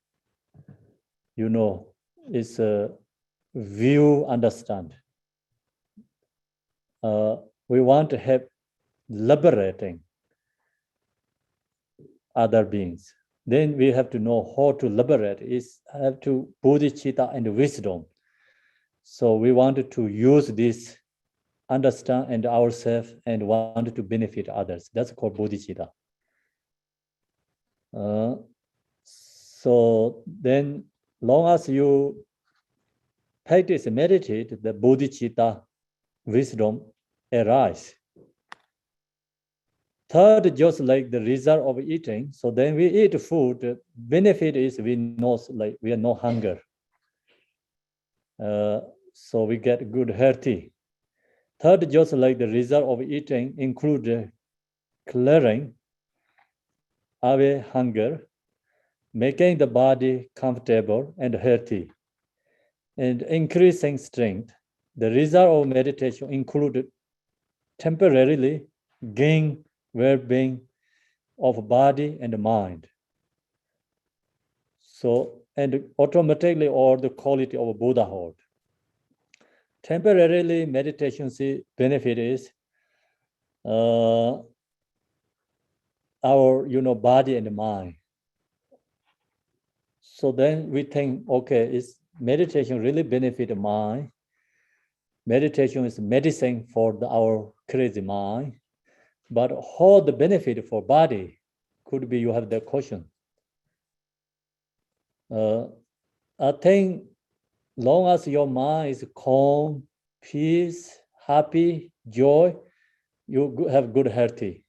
It's a view understand. We want to have liberating other beings. Then we have to know how to liberate. Is have to bodhicitta and wisdom. So we wanted to use this understand and ourselves and wanted to benefit others. That's called bodhicitta. So then, long as you practice, meditate, the bodhicitta wisdom arise. Third, just like the result of eating. So then we eat food. Benefit is we know like we are no hunger. So we get good healthy. Third, just like the result of eating include clearing away hunger, making the body comfortable and healthy, and increasing strength. The result of meditation included temporarily gain well-being of body and mind. So, and automatically all the quality of Buddhahood. Temporarily meditation benefit is our body and mind. So then we think, okay, it's meditation really benefit the mind. Meditation is medicine for our crazy mind. But how the benefit for body could be, you have the question. I think long as your mind is calm, peace, happy, joy, you have good healthy.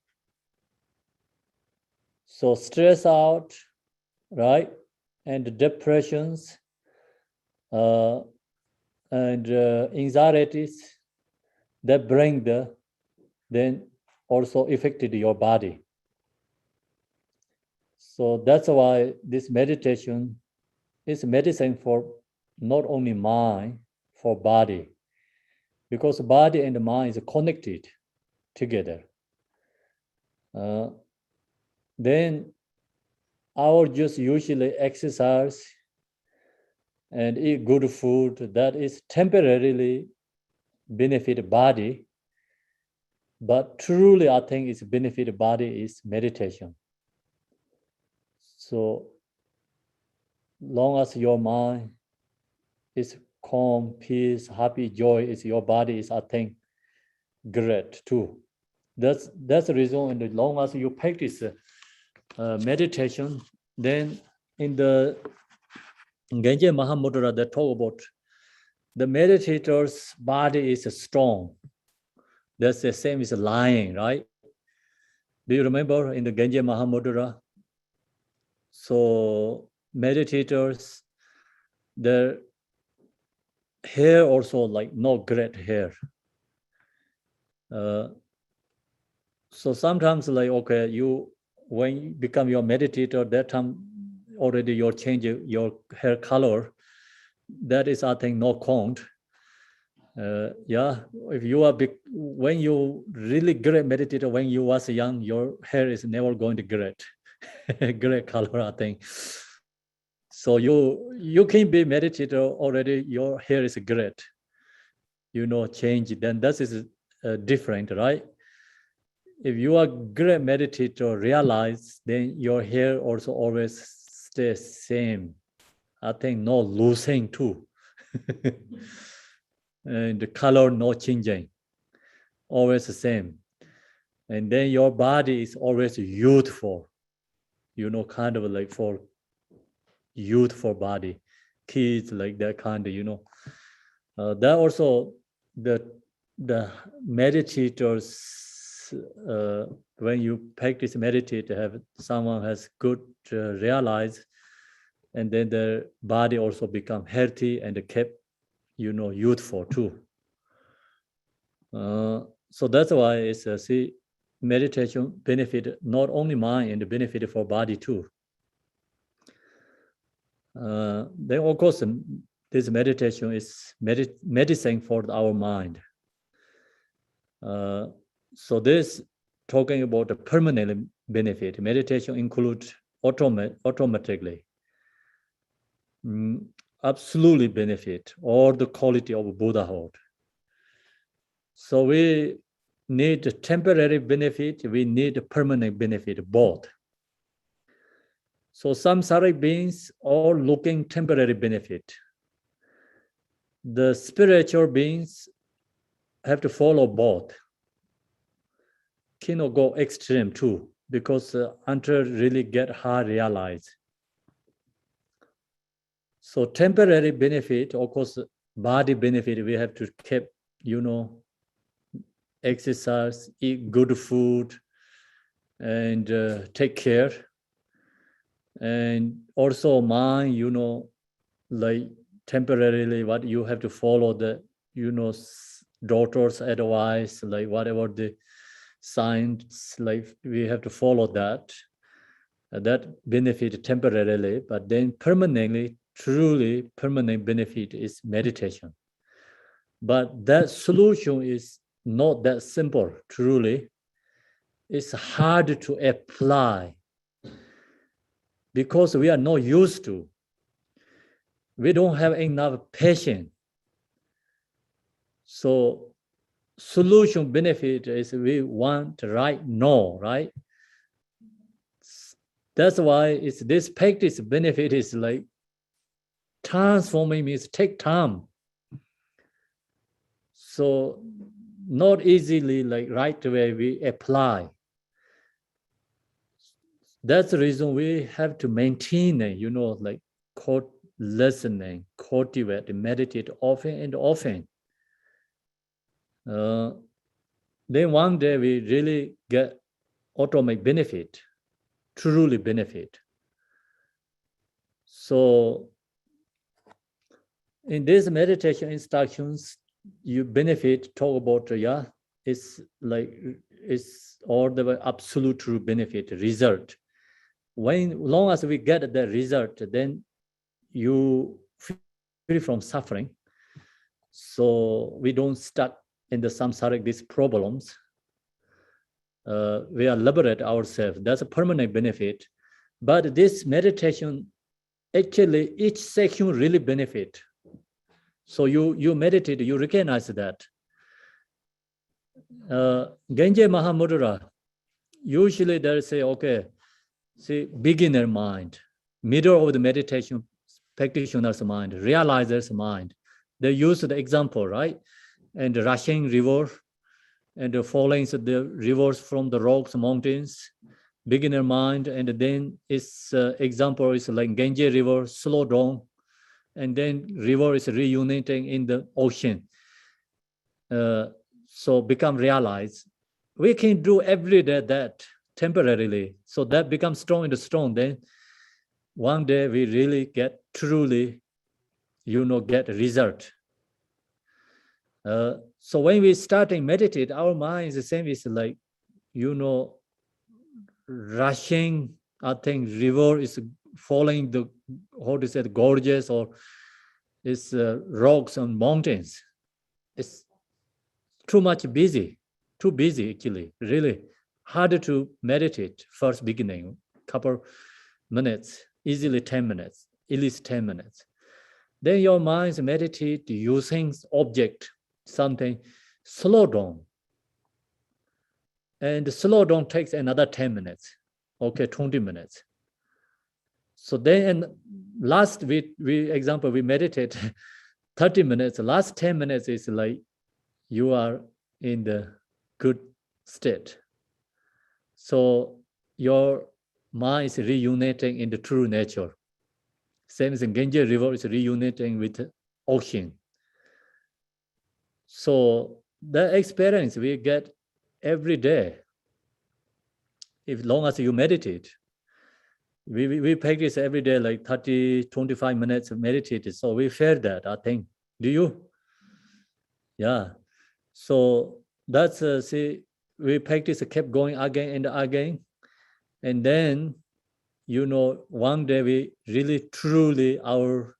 So stress out, right? And depressions and anxieties that bring then also affected your body. So that's why this meditation is medicine for not only mind, for body, because body and mind is connected together. Then I will just usually exercise and eat good food that is temporarily benefit body, but truly I think it's benefit body is meditation. So long as your mind is calm, peace, happy, joy, is your body is, I think, great too. That's the reason. And as long as you practice meditation, then in the Genje Mahamudra, they talk about the meditator's body is strong. That's the same as lying, right? Do you remember in the Genje Mahamudra? So meditators, their hair also like no great hair. So sometimes like, okay, when you become your meditator, that time already you're changing your hair color. That is, I think, no count. Yeah, if you are big, when you really great meditator, when you was young, your hair is never going to great, great color, I think. So you can be meditator already, your hair is great, change, then that is different, right? If you are great meditator, realize, then your hair also always stays same. I think no losing too. And the color no changing, always the same. And then your body is always youthful, kind of like for youthful body, kids like that kind of, that also the meditators, when you practice meditate, have someone has good realize, and then their body also become healthy and kept, youthful too. So that's why it's see, meditation benefit not only mind and benefit for body too. Then of course this meditation is medicine for our mind. So this talking about the permanent benefit, meditation includes automatically, absolutely benefit or the quality of Buddhahood. So we need temporary benefit, we need permanent benefit, both. So samsaric beings are looking temporary benefit. The spiritual beings have to follow both. Cannot go extreme too, because until really get hard realized. So temporary benefit, of course, body benefit, we have to keep, exercise, eat good food, and take care. And also mind, like temporarily what you have to follow the, daughter's advice, like whatever the signs, like we have to follow that. That benefit temporarily, but then permanently, truly permanent benefit is meditation. But that solution is not that simple, truly. It's hard to apply because we are not used to. We don't have enough patience. So solution benefit is we want right now, right? That's why it's this practice benefit is like transforming means take time. So not easily like right away we apply. That's the reason we have to maintain it, like listening, cultivate, meditate often and often. Then one day we really get automatic benefit, truly benefit. So in these meditation instructions, you benefit, talk about, it's all the absolute true benefit, result. Long as we get the result, then you free from suffering. So we don't stuck in the samsaric, these problems. We are liberate ourselves. That's a permanent benefit. But this meditation, actually, each section really benefit. So you meditate, you recognize that. Genje Mahamudra, usually they'll say, okay, see, beginner mind, middle of the meditation practitioner's mind, realizer's mind. They use the example, right? And the rushing river, and the falling the rivers from the rocks, mountains, beginner mind, and then its example is like Genje River, slow down, and then river is reuniting in the ocean. So become realized. We can do every day that temporarily. So that becomes strong and strong. Then one day we really get truly, get result. So when we start to meditate, our mind is the same. It's like, rushing. I think river is following the, gorges or it's rocks and mountains. It's too much busy, too busy actually, really harder to meditate first beginning, couple minutes, easily 10 minutes, at least 10 minutes. Then your mind meditate using object, something, slow down. And slow down takes another 10 minutes, okay, 20 minutes. So then last we example, we meditate 30 minutes, last 10 minutes is like you are in the good state. So your mind is reuniting in the true nature. Same as in Genje River is reuniting with the ocean. So the experience we get every day, if long as you meditate. We practice every day like 30, 25 minutes of meditate. So we feel that, I think. Do you? Yeah. So that's, see, we practice, kept going again and again. And then, one day we really, truly, our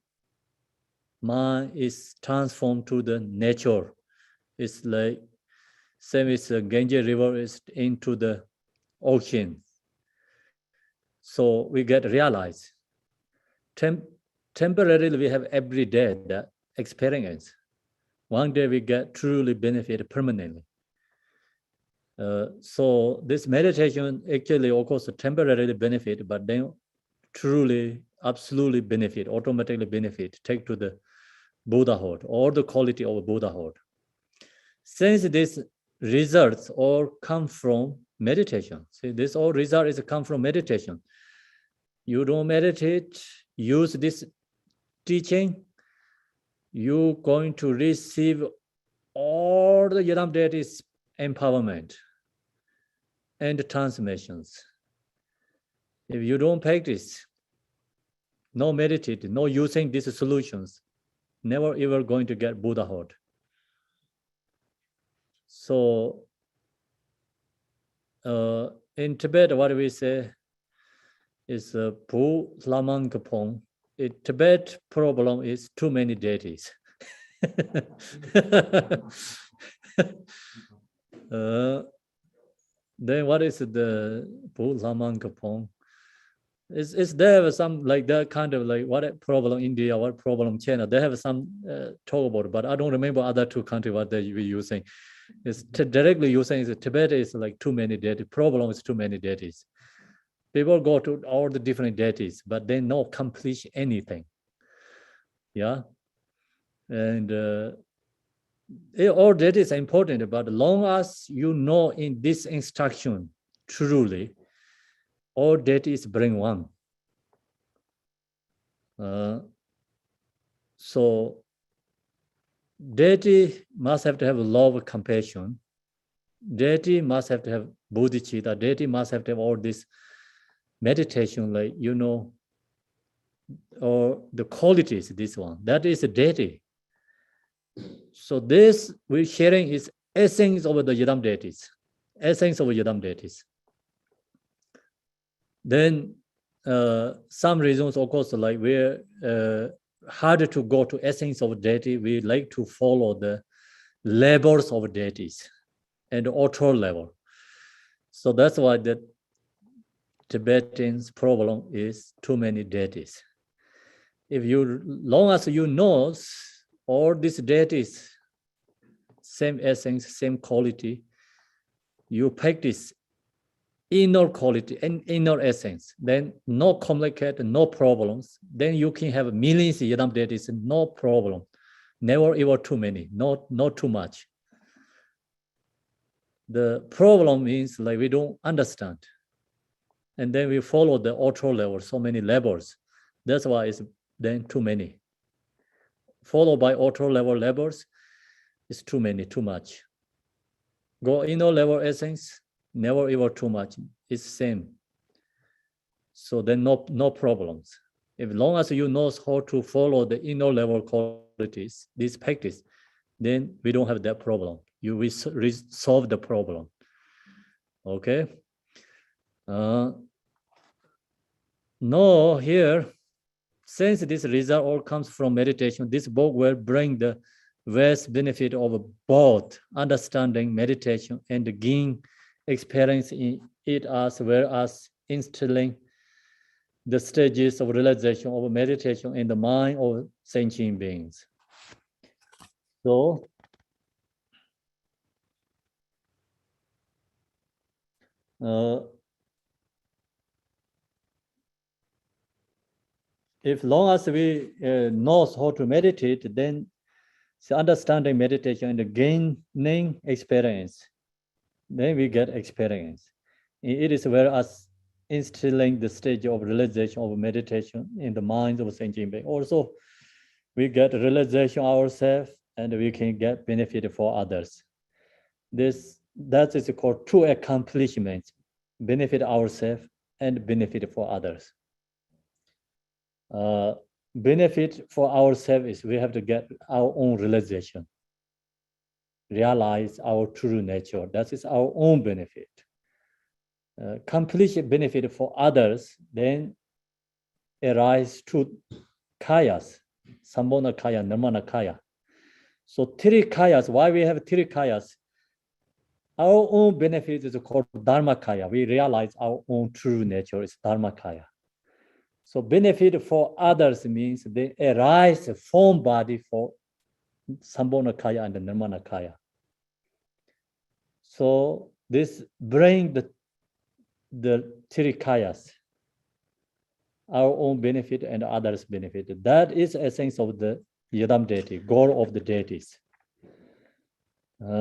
mind is transformed to the nature. It's like, same as the Genje River is into the ocean. So we get realized. Temporarily, we have every day that experience. One day we get truly benefit permanently. So this meditation actually, of course, temporarily benefit, but then truly, absolutely benefit, automatically benefit, take to the Buddhahood or the quality of Buddhahood. Since these results all come from meditation. See, this all result is come from meditation. You don't meditate, use this teaching, you're going to receive all the Yadam deities empowerment and transformations. If you don't practice, no meditate, no using these solutions, never ever going to get Buddhahood. So in Tibet, what we say is Pu Lamang Kapong. In Tibet, problem is too many deities. Then what is the Pu Lamang Kapong? Is there some like that kind of like what problem India, what problem China? They have some talk about, but I don't remember other two countries what they were using. It's directly using is Tibet is like too many deities. Problem is too many deities. People go to all the different deities, but they don't accomplish anything. Yeah, and all that is important, but long as you know in this instruction truly, all that is bring one. So deity must have to have love, compassion. Deity must have to have bodhicitta. Deity must have to have all this meditation, like, you know, or the qualities, this one. That is a deity. So this we're sharing is essence of the Yidam deities. Essence of Yidam deities. Then some reasons, of course, like we're harder to go to essence of deity. We like to follow the levels of deities and author level. So that's why the Tibetan's problem is too many deities. If you, long as you know all these deities, same essence, same quality, you practice inner quality and inner essence, then no complicated, no problems. Then you can have millions of Yidam deities, no problem. Never ever too many, not too much. The problem is like we don't understand. And then we follow the author level, so many levels. That's why it's then too many. Followed by author level levels, it's too many, too much. Go inner level essence, never ever too much. It's same. So then no problems. As long as you know how to follow the inner level qualities, this practice, then we don't have that problem. You will solve the problem. Okay. No, here, since this result all comes from meditation, this book will bring the vast benefit of both understanding meditation and gain experience in it as well as instilling the stages of realization of meditation in the mind of sentient beings. So, if long as we know how to meditate, then understanding meditation and gaining experience, then we get experience. It is whereas instilling the stage of realization of meditation in the minds of sentient beings. Also, we get realization ourselves and we can get benefit for others. That is called true accomplishment, benefit ourselves and benefit for others. Benefit for ourselves is we have to get our own realization, realize our true nature. That is our own benefit. Complete benefit for others then arise to kayas, sambhona kaya, nirmana kaya. So three kayas, why we have three kayas? Our own benefit is called dharma kaya. We realize our own true nature is dharma kaya. So benefit for others means they arise form body for sambhona kaya and nirmana kaya. So this bring the three kayas, our own benefit and others' benefit. That is essence of the Yidam deity, goal of the deities,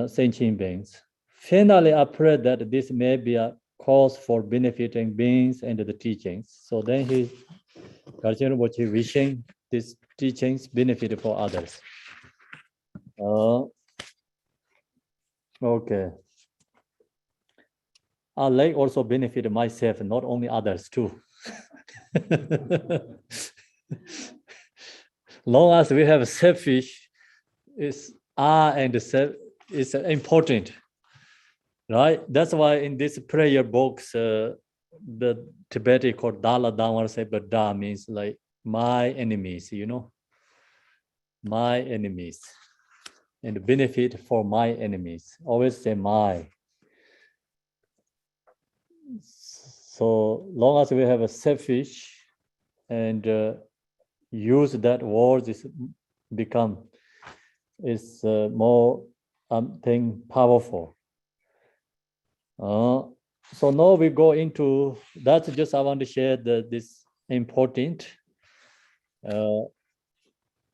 sentient beings. Finally, I pray that this may be a cause for benefiting beings and the teachings. So then Garjana was wishing these teachings benefit for others. Okay. I like also benefit myself, not only others too. Long as we have selfish, is and self is important, right? That's why in this prayer box, the Tibetan called Dala Dhamma say, but Da means like my enemies, you know, my enemies, and benefit for my enemies. Always say my. So long as we have a selfish and use that word is become is more thing powerful. So now we go into that's just I want to share this important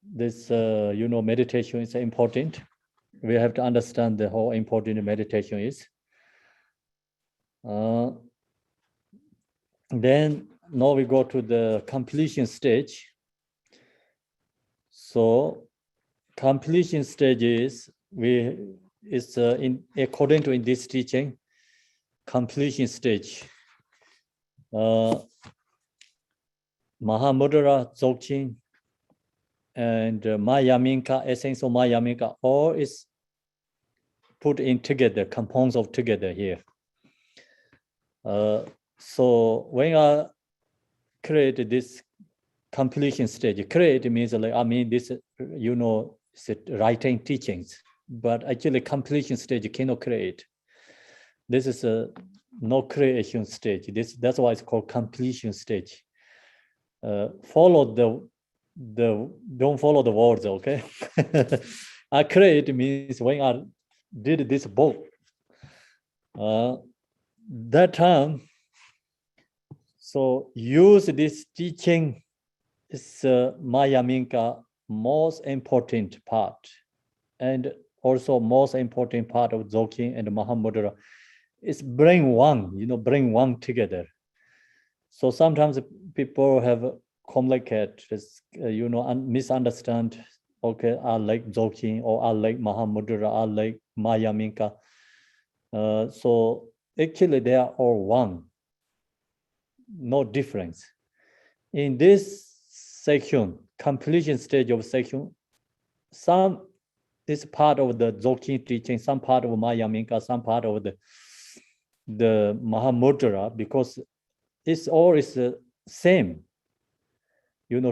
this, meditation is important. We have to understand how important meditation is. Then now we go to the completion stage. So completion stage is according to in this teaching, completion stage. Mahamudra, Dzogchen, and Mayaminka, essence of Mayaminka, all is put in together, compounds of together here. So when I create this completion stage, create means like, this, it's writing teachings, but actually completion stage you cannot create. This is a no creation stage. That's why it's called completion stage. Don't follow the words, okay? I create means when I did this book, that time, so use this teaching is Mayaminka most important part, and also most important part of Dzogchen and Mahamudra is bring one together. So sometimes people have complicated, misunderstand. Okay, I like Dzogchen, or I like Mahamudra, I like Mayaminka. So actually they are all one, no difference. In this section, completion stage of section, some is part of the Dzogchen teaching, some part of Mayaminka, some part of the Mahamudra, because it's all is the same.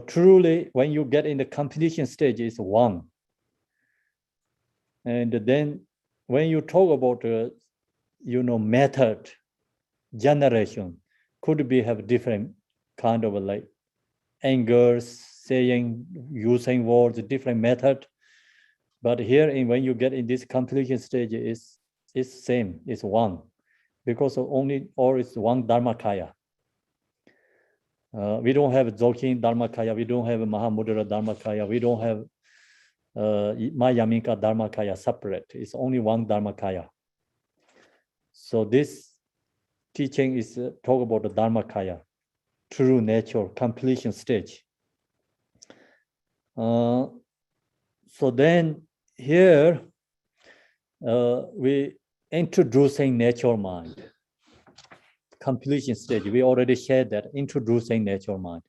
Truly, when you get in the completion stage, it's one. And then when you talk about, method, generation, could be have different kind of like angles, saying, using words, different method. But here, when you get in this completion stage, it's same, it's one, because it's one Dharmakaya. We don't have Dzogchen Dharmakaya, we don't have Mahamudra Dharmakaya, we don't have Mayaminka Dharmakaya separate. It's only one Dharmakaya. So this teaching is talk about the Dharmakaya, true nature, completion stage. So then here we introducing nature mind. Completion stage, we already shared that, introducing nature mind.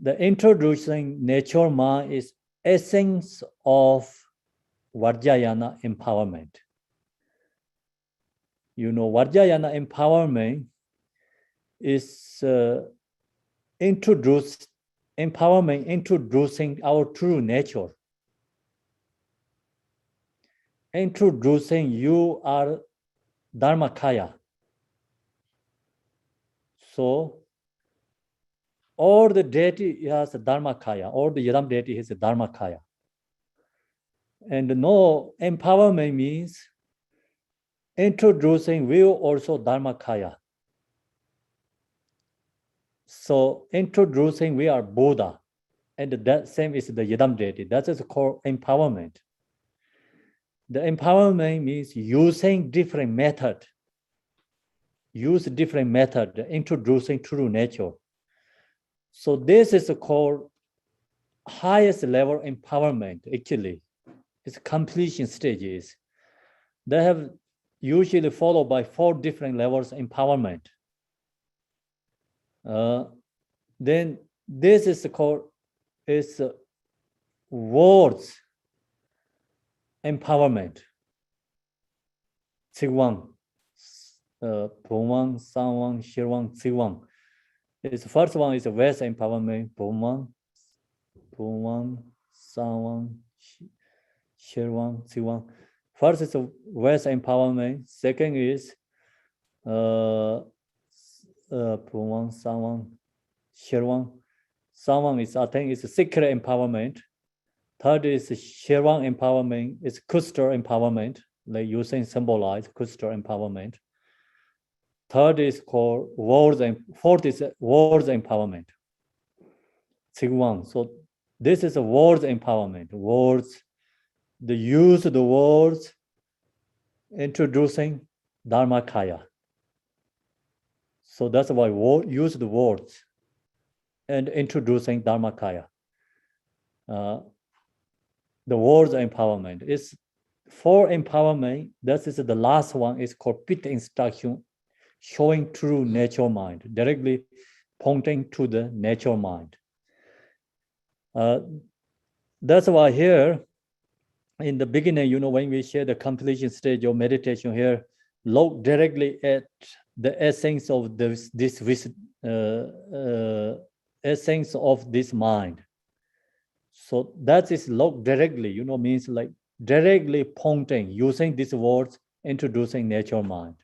The introducing nature mind is essence of Vajrayana empowerment. Vajrayana empowerment is introducing our true nature. Introducing you are Dharmakaya. So all the deity has a Dharmakaya, all the Yadam deity has a Dharmakaya. And no, empowerment means introducing will also Dharmakaya. So introducing we are Buddha, and that same is the Yadam deity. That is called empowerment. The empowerment means using different method. Use different method, introducing true nature. So this is called highest level empowerment, actually. It's completion stages. They have usually followed by 4 different levels of empowerment. Then this is called words empowerment. Tsigwang, Pumang, Sangwang, Shirwang, Tsigwang. The first one is West empowerment, Pumang, Sangwang, Shirwang, Tsigwang. First is West empowerment. Second is Pumang, Sangwang, Shirwang. Sangwang is, I think, is a secret empowerment. Third is Shirwang empowerment. It's Kuster empowerment, like using symbolize Kuster empowerment. Third is called words, and fourth is words empowerment. Tsigwang. So This is a words empowerment. Words, the use of the words, introducing Dharmakaya. So that's why use the words and introducing Dharmakaya. The words empowerment is for empowerment. That is the last one is called pit instruction, showing true natural mind, directly pointing to the natural mind. That's why here in the beginning, when we share the completion stage of meditation here, look directly at the essence of this essence of this mind. So that is look directly, means like directly pointing, using these words, introducing natural mind.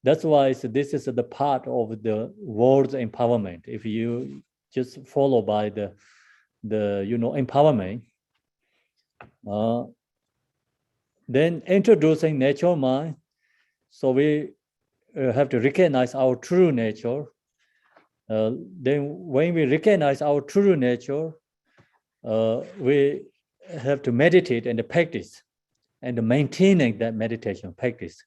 That's why this is the part of the words empowerment. If you just follow by the empowerment, then introducing natural mind. So we have to recognize our true nature. Then when we recognize our true nature, we have to meditate and practice and maintaining that meditation practice.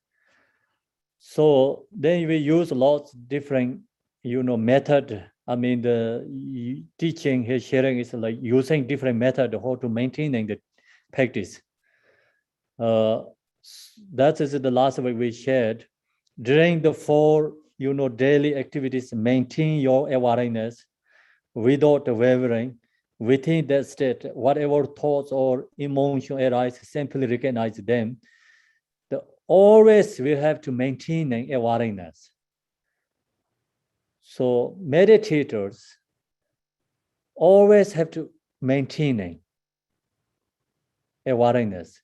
So then we use lots of different, method. I mean, the teaching here, sharing is like using different method how to maintaining the practice. That is the last way we shared. During the 4, daily activities, maintain your awareness without wavering. Within that state, whatever thoughts or emotion arise, simply recognize them. Always we have to maintain awareness. So meditators always have to maintain awareness.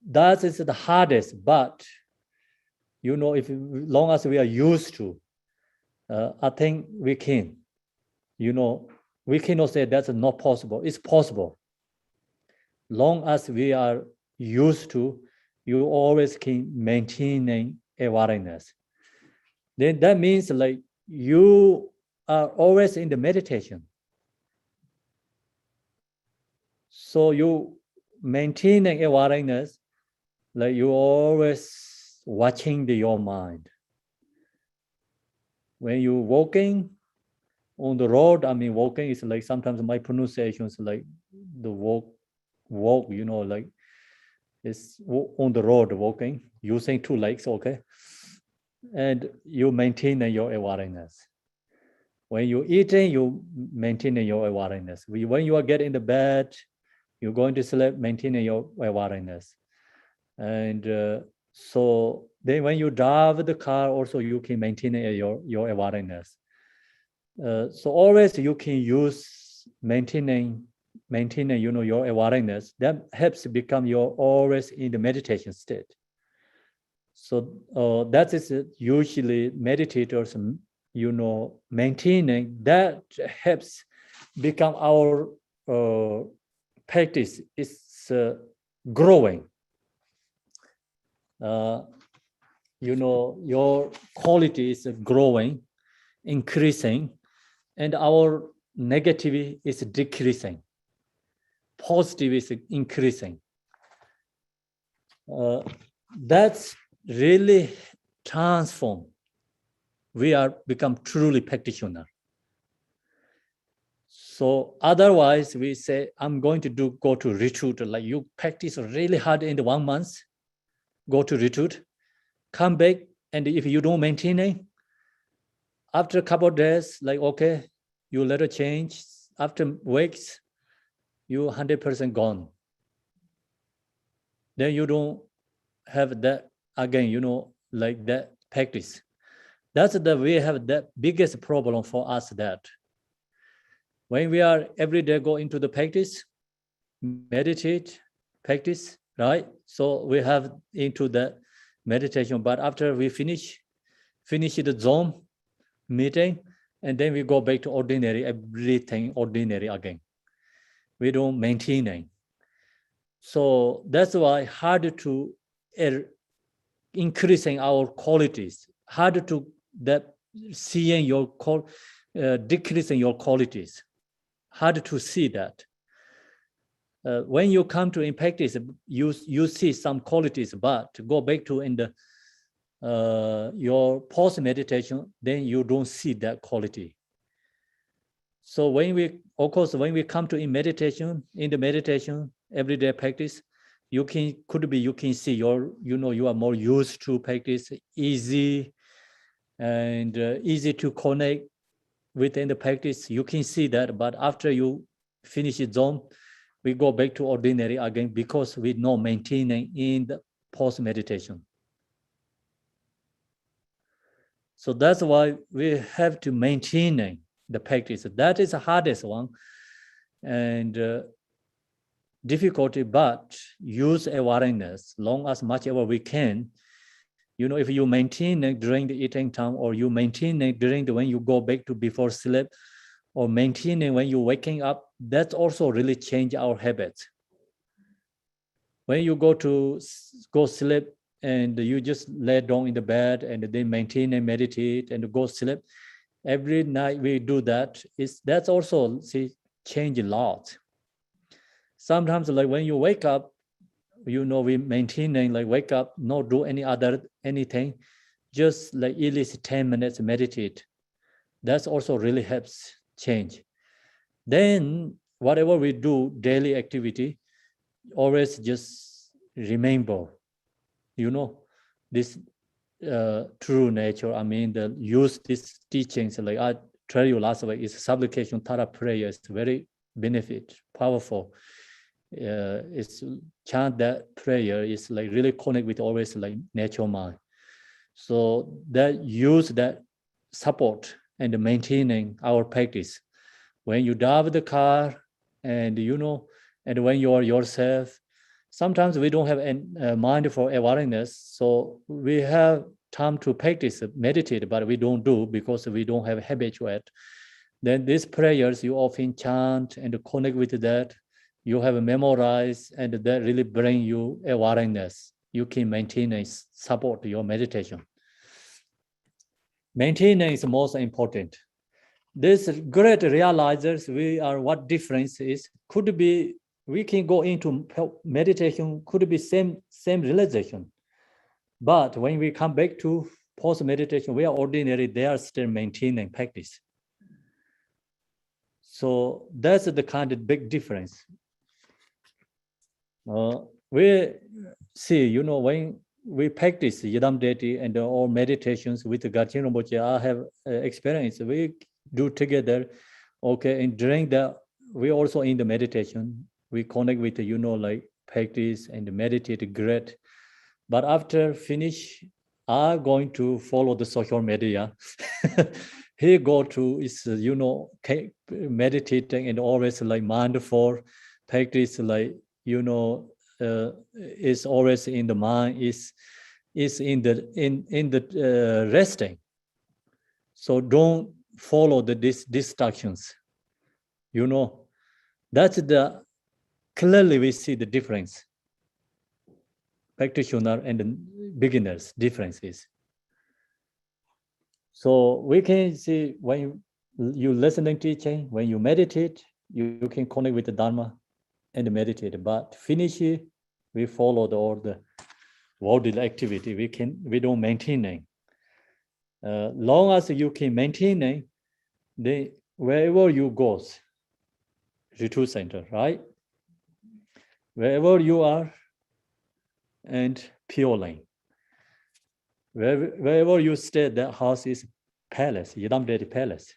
That is the hardest, but if long as we are used to, I think we can. We cannot say that's not possible. It's possible. Long as we are used to, you always can maintain awareness. Then that means like you are always in the meditation. So you maintaining awareness, like you always watching your mind. When you walking on the road, walking is like sometimes my pronunciation is like the walk, like it's on the road walking, using 2 legs, okay? And you maintain your awareness. When you're eating, you maintain your awareness. When you are getting in the bed, you're going to sleep, maintain your awareness. And so then when you drive the car, also you can maintain your awareness. So always you can use maintaining your awareness. That helps become your always in the meditation state. So that is usually meditators, maintaining that helps become our practice is growing. Your quality is growing, increasing, and our negativity is decreasing. Positive is increasing. That's really transform. We are become truly practitioner. So otherwise we say, I'm going to go to retreat, like you practice really hard in the 1 month, go to retreat, come back, and if you don't maintain it, after a couple of days, like, okay, you let it change. After weeks, you 100% gone. Then you don't have that again, like that practice. That's we have the biggest problem for us, that when we are every day go into the practice, meditate, practice, right? So we have into the meditation, but after we finish the Zoom meeting, and then we go back to ordinary, everything ordinary again. We don't maintain it. So that's why hard to increasing our qualities, hard to that seeing your decreasing your qualities. hard to see that. When you come to in practice, you see some qualities, but to go back to in the your post meditation, then you don't see that quality. So when we, of course, when we come to in the meditation, everyday practice, you can see you are more used to practice, easy and easy to connect within the practice. You can see that, but after you finish it zone, we go back to ordinary again because we know maintaining in the post meditation. So that's why we have to maintain the practice. That is the hardest one and difficulty, but use awareness long as much ever we can. If you maintain it during the eating time, or you maintain it during when you go back to before sleep, or maintaining when you're waking up, that's also really change our habits. When you go sleep and you just lay down in the bed and then maintain and meditate and go sleep, every night we do that. That's also change a lot. Sometimes like when you wake up, we maintaining like wake up, not do anything, just like at least 10 minutes meditate. That's also really helps change. Then whatever we do, daily activity, always just remember, this true nature. Use these teachings. Like I tell you last week, is supplication, Tara prayer is very powerful. It's chant that prayer is like really connect with always like natural mind. So that use that support and maintaining our practice. When you drive the car and and when you are yourself, sometimes we don't have a mindful awareness. So we have time to practice, meditate, but we don't do because we don't have habit yet. Then these prayers you often chant and connect with that. You have memorized, and that really bring you awareness. You can maintain and support your meditation. Maintenance is most important. This great realizers, what difference is, could be, we can go into meditation, could be same realization. But when we come back to post meditation, we are ordinary, they are still maintaining practice. So that's the kind of big difference. We see, when we practice Yidam Deity and all meditations with Garchen Rinpoche, I have experience. We do together, okay, and during that, we also in the meditation, we connect with like practice and meditate great. But after finish, I'm going to follow the social media. He go to is meditating and always like mindful practice, like is always in the mind, is in the resting. So don't follow the distractions. That's clearly we see the difference. Practitioner and beginners differences. So we can see when you listening teaching, when you meditate, you can connect with the Dharma and meditate. But finish it, we follow all the worldly activity. We don't maintain. Long as you can maintain, then wherever you go, retreat center, right? Wherever you are, and pure lane. Wherever you stay, that house is palace, Yidam Deity palace.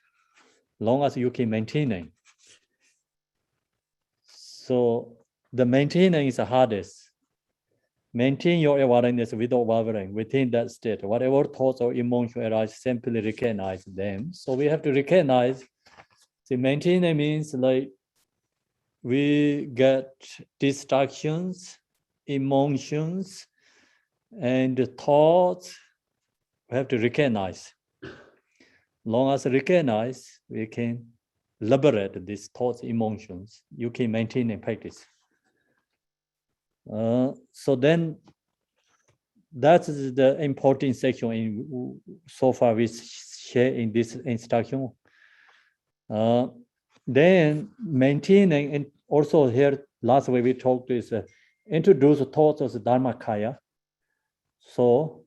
Long as you can maintain it. So the maintaining is the hardest. Maintain your awareness without wavering within that state. Whatever thoughts or emotions arise, simply recognize them. So we have to recognize. See, maintaining means like we get distractions, emotions, and thoughts. We have to recognize. Long as recognize, we can liberate these thoughts, emotions. You can maintain and practice. So then, that's the important section so far we share in this instruction. then maintaining, and also here last way we talked is introduce thoughts as Dharmakaya. So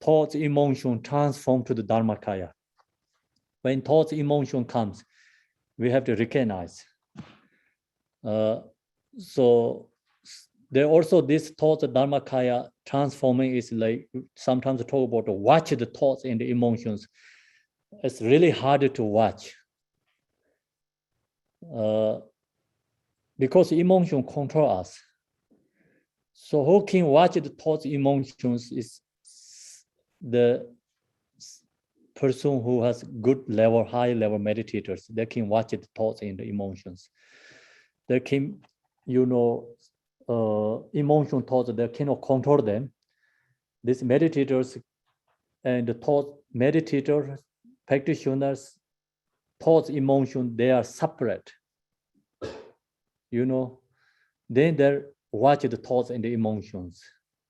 thoughts, emotion transform to the Dharmakaya. When thoughts, emotion comes, we have to recognize. So there also this thoughts Dharmakaya transforming is like sometimes talk about watch the thoughts and the emotions. It's really hard to watch because emotion control us. So who can watch the thoughts, emotions is the person who has good level, high level meditators. They can watch the thoughts and the emotions. They can, emotion thoughts, they cannot control them. These meditators and the thought meditators, practitioners, thoughts, emotion, they are separate. Then they watch the thoughts and the emotions.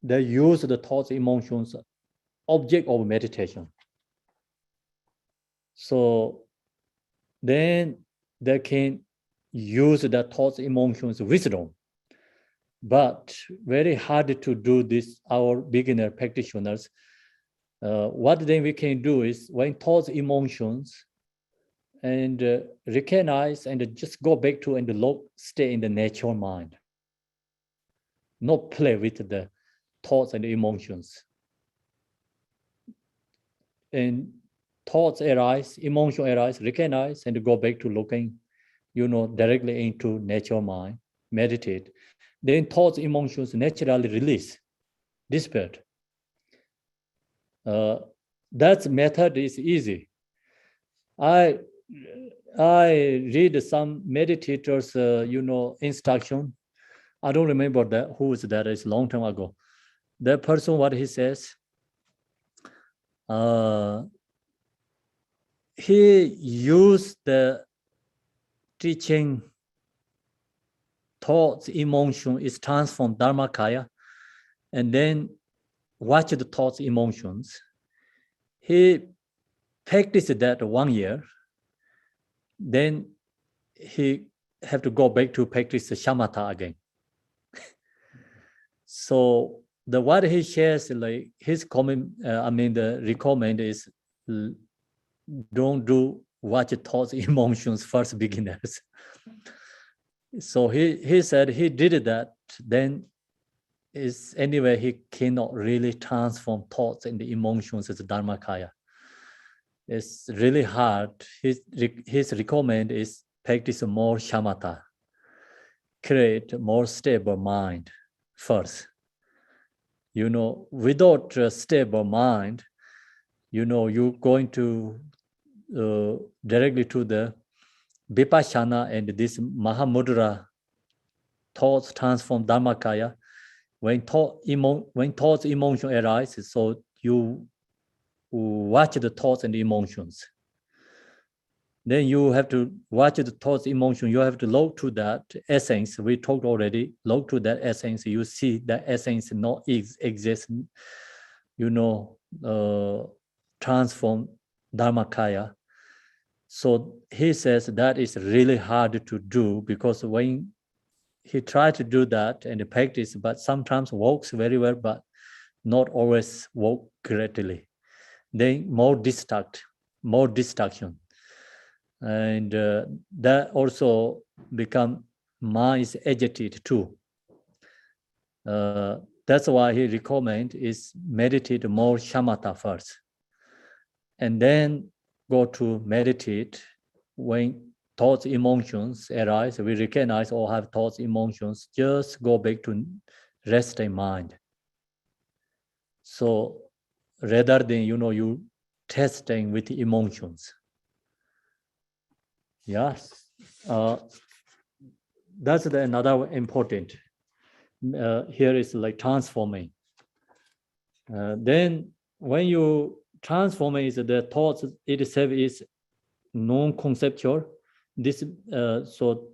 They use the thoughts, emotions, object of meditation. So then they can use the thoughts, emotions, wisdom. But very hard to do this, our beginner practitioners. What then we can do is when thoughts, emotions, and recognize and just go back to and stay in the natural mind. Not play with the thoughts and emotions. And thoughts arise, emotion arise, recognize, and go back to looking, directly into natural mind, meditate. Then thoughts, emotions naturally release, dissipate. That method is easy. I read some meditators, instruction. I don't remember that who is that. It's a long time ago. That person, what he says, he used the teaching thoughts, emotion is transformed Dharmakaya, and then watch the thoughts, emotions. He practiced that 1 year. Then he have to go back to practice the shamatha again. So the what he shares, like his comment, the recommend is don't do watch thoughts, emotions first, beginners. So he said he did that, then is anyway he cannot really transform thoughts and the emotions as Dharmakaya. It's really hard. His recommend is practice more shamatha, create more stable mind first. Without a stable mind, you're going to directly to the vipassana and this mahamudra thoughts transform Dharmakaya. When thoughts, emotion arise, so you watch the thoughts and emotions. Then you have to watch the thoughts, emotion. You have to look to that essence. We talked already. Look to that essence. You see that essence not exist. Transform Dharmakaya. So he says that is really hard to do because when he tried to do that and practice, but sometimes works very well, but not always work greatly. Then more distraction. And that also become mind is agitated too. That's why he recommend is meditate more shamatha first. And then go to meditate when thoughts, emotions arise. We recognize or have thoughts, emotions, just go back to rest in mind. So rather than, you testing with emotions. Yes. That's another important. Here is like transforming. Then when you transforming is the thoughts itself is non-conceptual. This so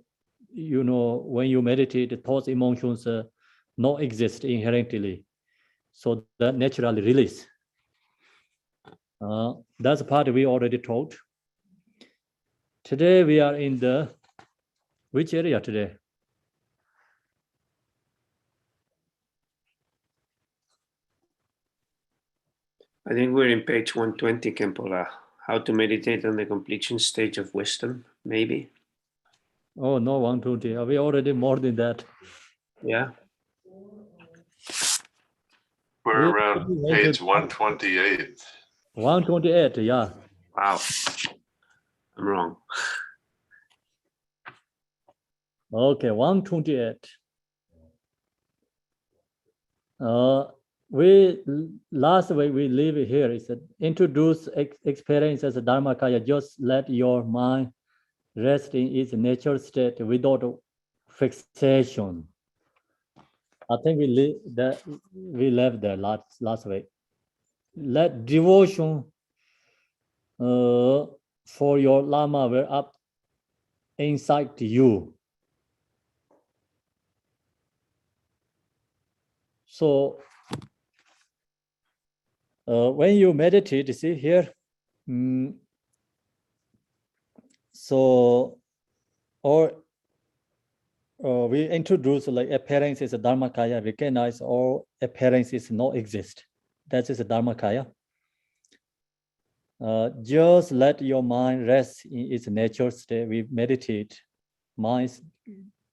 when you meditate, the thoughts, emotions not exist inherently. So that naturally release. That's the part we already taught. Today we are in the, which area today? I think we're in page 120, Kempola. How to meditate on the completion stage of wisdom, maybe. Oh, no, 120. Are we already more than that? Yeah. We're around page 128. 128, yeah. Wow. I'm wrong. Okay, 128. We last week we leave it here. It's introduce experience as a Dharmakaya. Just let your mind rest in its natural state without fixation. I think we left there last week. Let devotion for your Lama were up inside you. So when you meditate, see here, so or we introduce like appearances of Dharmakaya, recognize all appearances not exist. That is a Dharmakaya. Just let your mind rest in its natural state. We meditate, mind,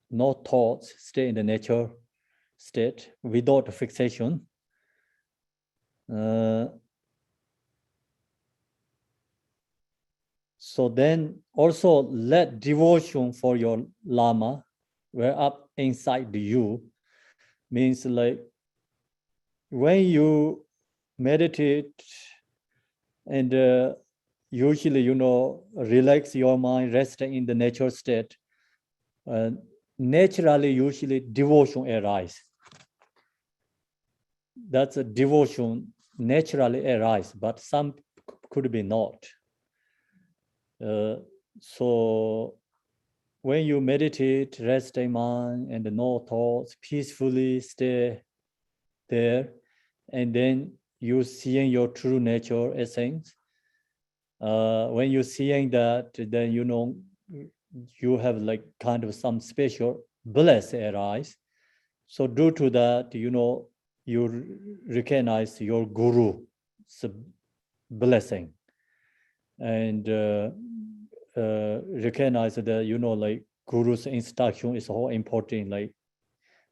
no thoughts, stay in the natural state without fixation. So then also let devotion for your Lama were up inside you. Means like when you meditate and usually, you know, relax your mind, resting in the natural state, naturally, usually devotion arises. That's a devotion naturally arises, but some could be not. So when you meditate, rest in mind and no thoughts, peacefully stay there, and then you seeing your true nature essence. When you're seeing that, then you know you have like kind of some special bliss arise. So due to that, you know, you recognize your guru's blessing and recognize that, you know, like guru's instruction is all important. Like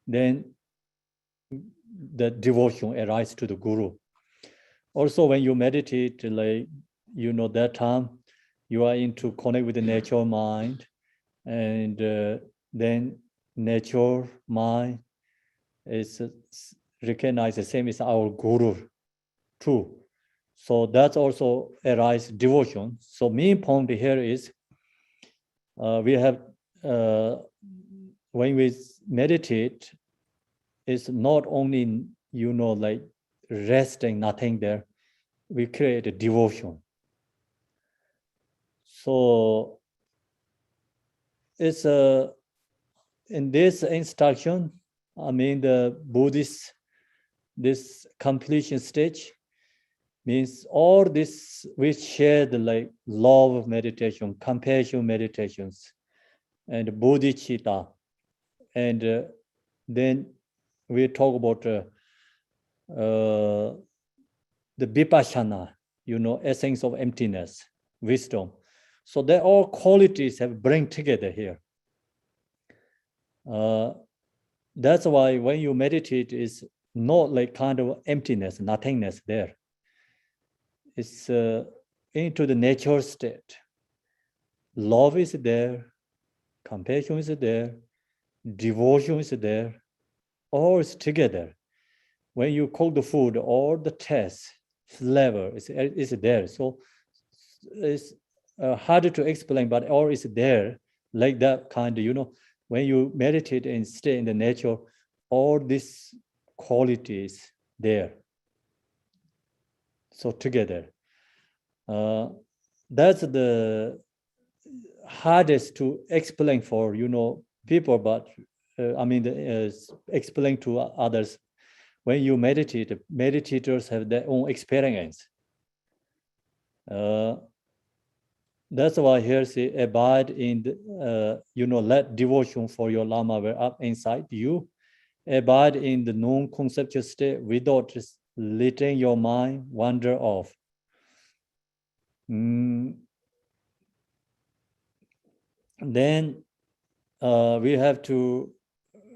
then the devotion arises to the guru. Also, when you meditate, like, you know, that time you are into connect with the natural mind, and then nature mind is recognized the same as our guru too. So that's also arise devotion. So main point here is we have when we meditate, it's not only, you know, like resting, nothing there. We create a devotion. So it's in this instruction, I mean the Buddhist, this completion stage means all this we share the like love meditation, compassion meditations, and bodhicitta, and then we talk about the vipassana, you know, essence of emptiness, wisdom. So they all qualities have bring together here. That's why when you meditate, it's not like kind of emptiness, nothingness there. It's into the natural state. Love is there, compassion is there, devotion is there, all is together. When you cook the food, all the taste, flavor is there. So it's harder to explain, but all is there, like that kind of, you know, when you meditate and stay in the nature, all these qualities there. So together. That's the hardest to explain for, you know, people, but I mean, explain to others. When you meditate, meditators have their own experience. That's why here say abide in the, let devotion for your Lama well up inside you. Abide in the non-conceptual state without letting your mind wander off. Then we have to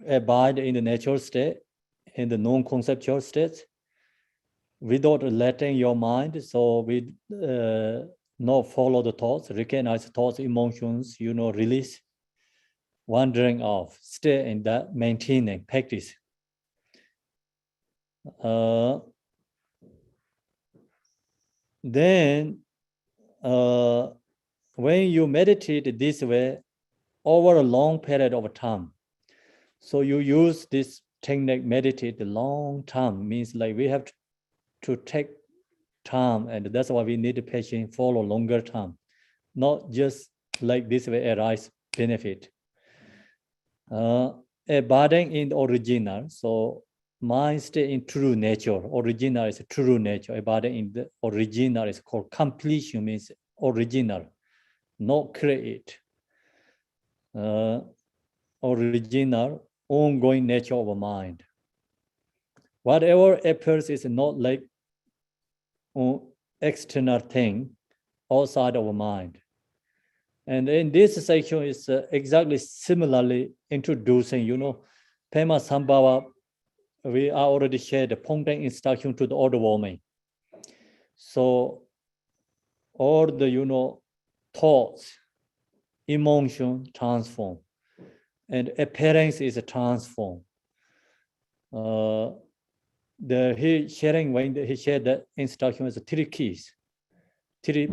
abide in the natural state, in the non-conceptual state, without letting your mind. So we not follow the thoughts, recognize thoughts, emotions, release, wandering off, stay in that, maintaining, practice. Then when you meditate this way over a long period of time, so you use this technique, meditate a long time, means like we have to take time, and that's why we need the patience follow longer time, not just like this way arise benefit. Abiding in the original, so mind stay in true nature. Original is true nature. Abiding in the original is called completion, means original, not create. Original, ongoing nature of a mind. Whatever appears is not like external thing outside of a mind. And in this section is exactly similarly introducing, Pema Sambhava, we already shared the Pongtang instruction to the order woman. So all the, thoughts, emotion transform, and appearance is a transform. He sharing when he shared the instruction is 3 keys, 3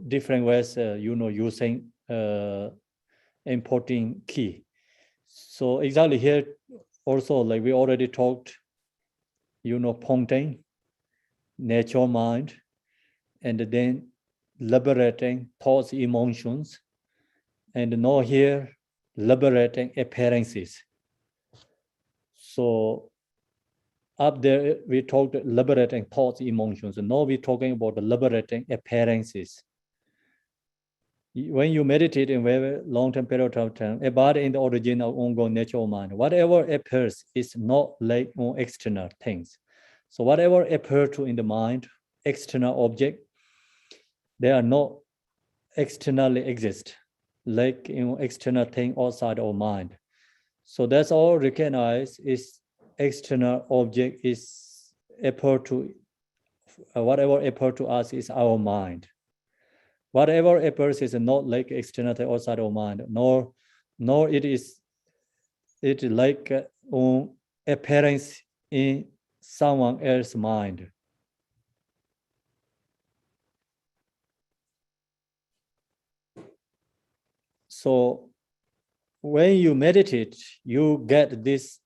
different ways, using importing key. So exactly here also, like we already talked, Pongtang, nature mind, and then liberating thoughts, emotions, and now here liberating appearances. So up there we talked liberating thoughts, emotions, and now we're talking about the liberating appearances. When you meditate in very long-term period of time, abide in the original ongoing nature of mind, whatever appears is not like external things. So whatever appears to in the mind, external object, they are not externally exist, like external thing outside our mind. So that's all recognized is external object is appear to, whatever appear to us is our mind. Whatever appears is not like external thing outside our mind, nor it is like appearance in someone else's mind. So when you meditate, you get this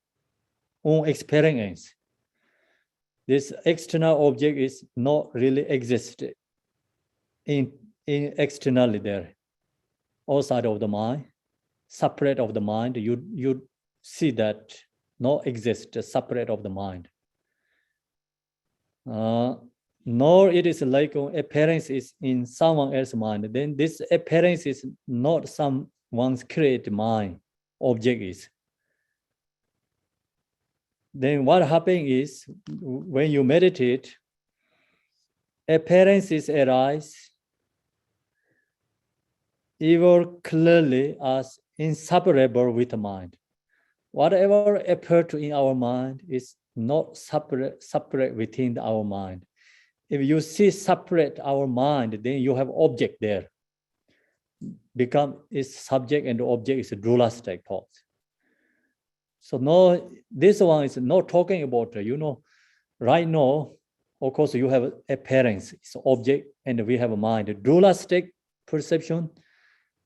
own experience. This external object is not really exist in externally there, outside of the mind, separate of the mind. You see that not exist separate of the mind. Nor it is like appearance is in someone else's mind. Then this appearance is not someone's created mind object is. Then what happens is when you meditate, appearances arise even clearly as inseparable with the mind. Whatever appears in our mind is not separate within our mind. If you see separate our mind, then you have object there. Become is subject and the object is a dualistic thought. So no, this one is not talking about, right now, of course you have appearance, it's object, and we have a mind. Dualistic perception,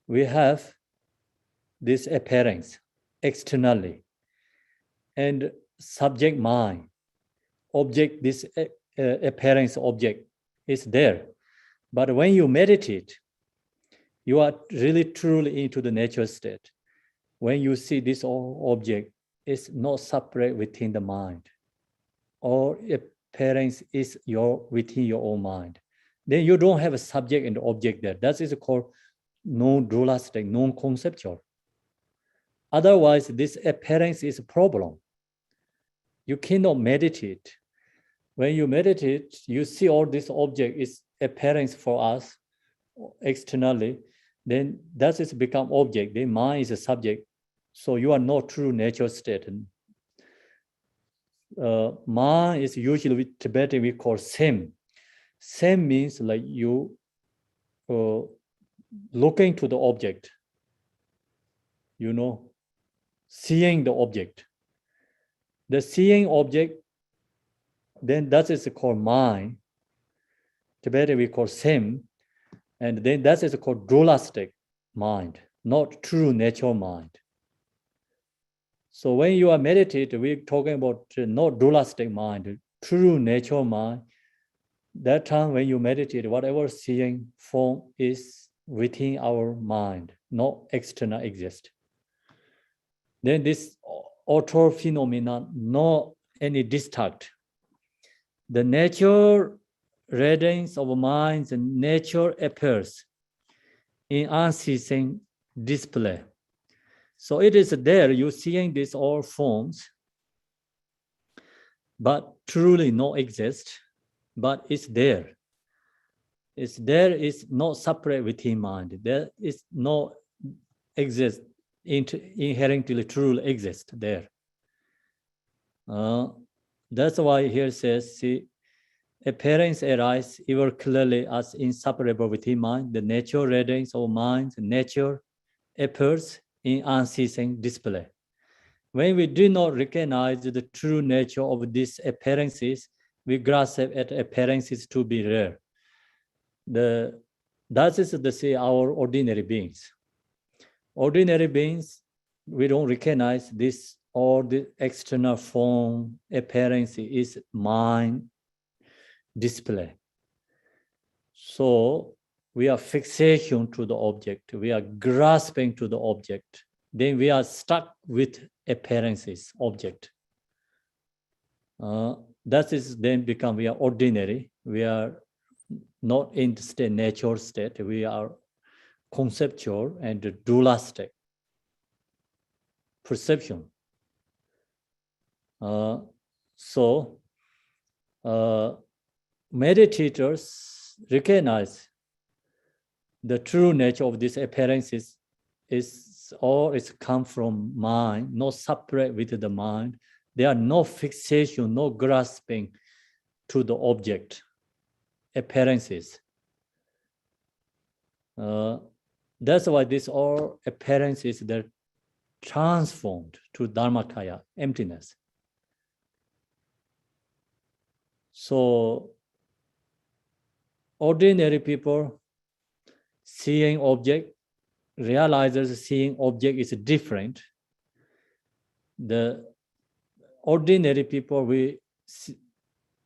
we have this appearance externally, and subject mind, object, this appearance object is there. But when you meditate, you are really truly into the natural state. When you see this object, it's not separate within the mind, or appearance is within your own mind. then you don't have a subject and object there. That is called non-dualistic, non-conceptual. Otherwise, this appearance is a problem. You cannot meditate. When you meditate, you see all this object is appearance for us externally, then that is become object, then mind is a subject. So you are not true nature state. Mind is usually with Tibetan we call sem. Sem means like you looking to the object, you know, seeing the object. The seeing object, then that is called mind. Tibetan we call sem, and then that is called dualistic mind, not true nature mind. So when you are meditating, we're talking about not dualistic mind, true nature mind. That time when you meditate, whatever seeing form is within our mind, not external exist. Then this auto phenomenon, not any distract. The nature radiance of minds and nature appears in unceasing display. So it is there, you seeing these all forms, but truly not exist, but it's there. It's there, is not separate within mind. There is no exist, inherently truly exist there. That's why here says, see, appearance arise ever clearly as inseparable within mind. The nature radiance of mind, nature appears in unceasing display. When we do not recognize the true nature of these appearances, we grasp at appearances to be rare. That is to say our ordinary beings. Ordinary beings, we don't recognize this or the external form appearance is mind display. So we are fixation to the object. We are grasping to the object. Then we are stuck with appearances, object. That is then become, we are ordinary. We are not in the state, nature state. We are conceptual and dualistic perception. Meditators recognize the true nature of these appearances is all is come from mind, not separate with the mind. There are no fixation, no grasping to the object, appearances. That's why these all appearances they're transformed to Dharmakaya, emptiness. So ordinary people seeing object, realizes seeing object is different. The ordinary people, we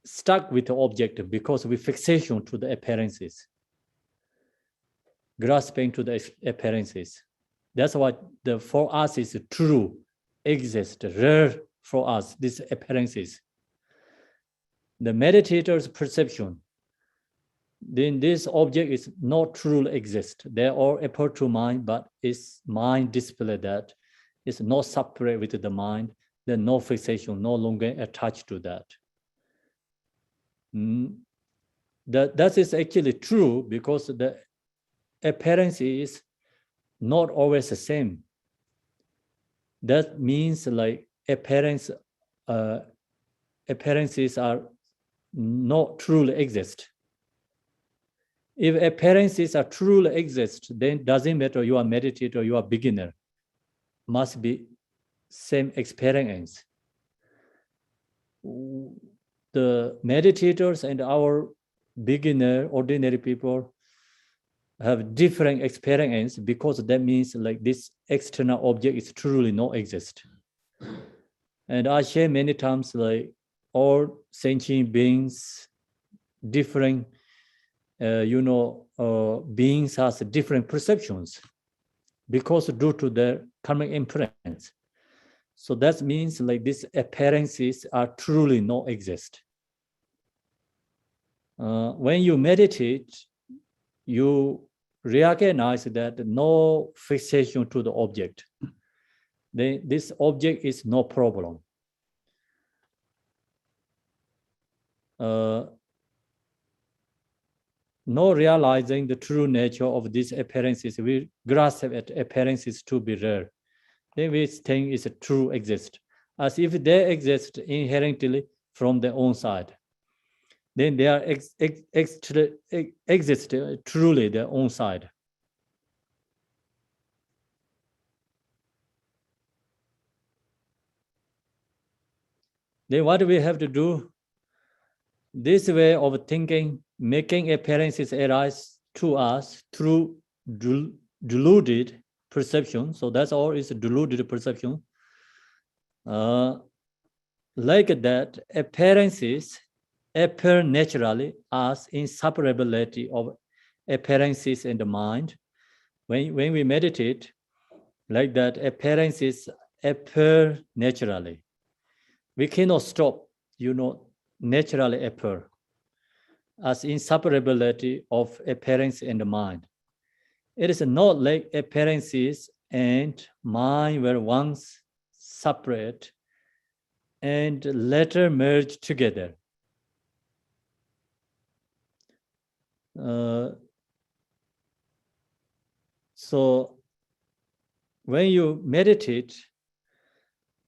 stuck with the object because we fixation to the appearances, grasping to the appearances. That's what for us is true, exist, rare for us, these appearances. The meditator's perception, then this object is not truly exist. They all appear to mind, but it's mind display that is not separate with the mind. There's no fixation, no longer attached to that. That is actually true because the appearance is not always the same. That means like appearances are not truly exist. If appearances are truly exist, then doesn't matter you are meditator, you are beginner, must be same experience. The meditators and our beginner, ordinary people have different experience because that means like this external object is truly not exist. And I share many times like all sentient beings, different beings has different perceptions because due to their karmic imprints. So that means like these appearances are truly not exist. When you meditate, you recognize that no fixation to the object. Then this object is no problem. No realizing the true nature of these appearances, we grasp at appearances to be rare. Then we think is a true exist, as if they exist inherently from their own side. Then they are exist truly their own side. Then what do we have to do? This way of thinking, making appearances arise to us through deluded perception. So that's all is deluded perception. Like that, appearances appear naturally as inseparability of appearances in the mind. When we meditate, like that, appearances appear naturally. We cannot stop, naturally appear as inseparability of appearance in the mind. It is not like appearances and mind were once separate and later merged together. So when you meditate,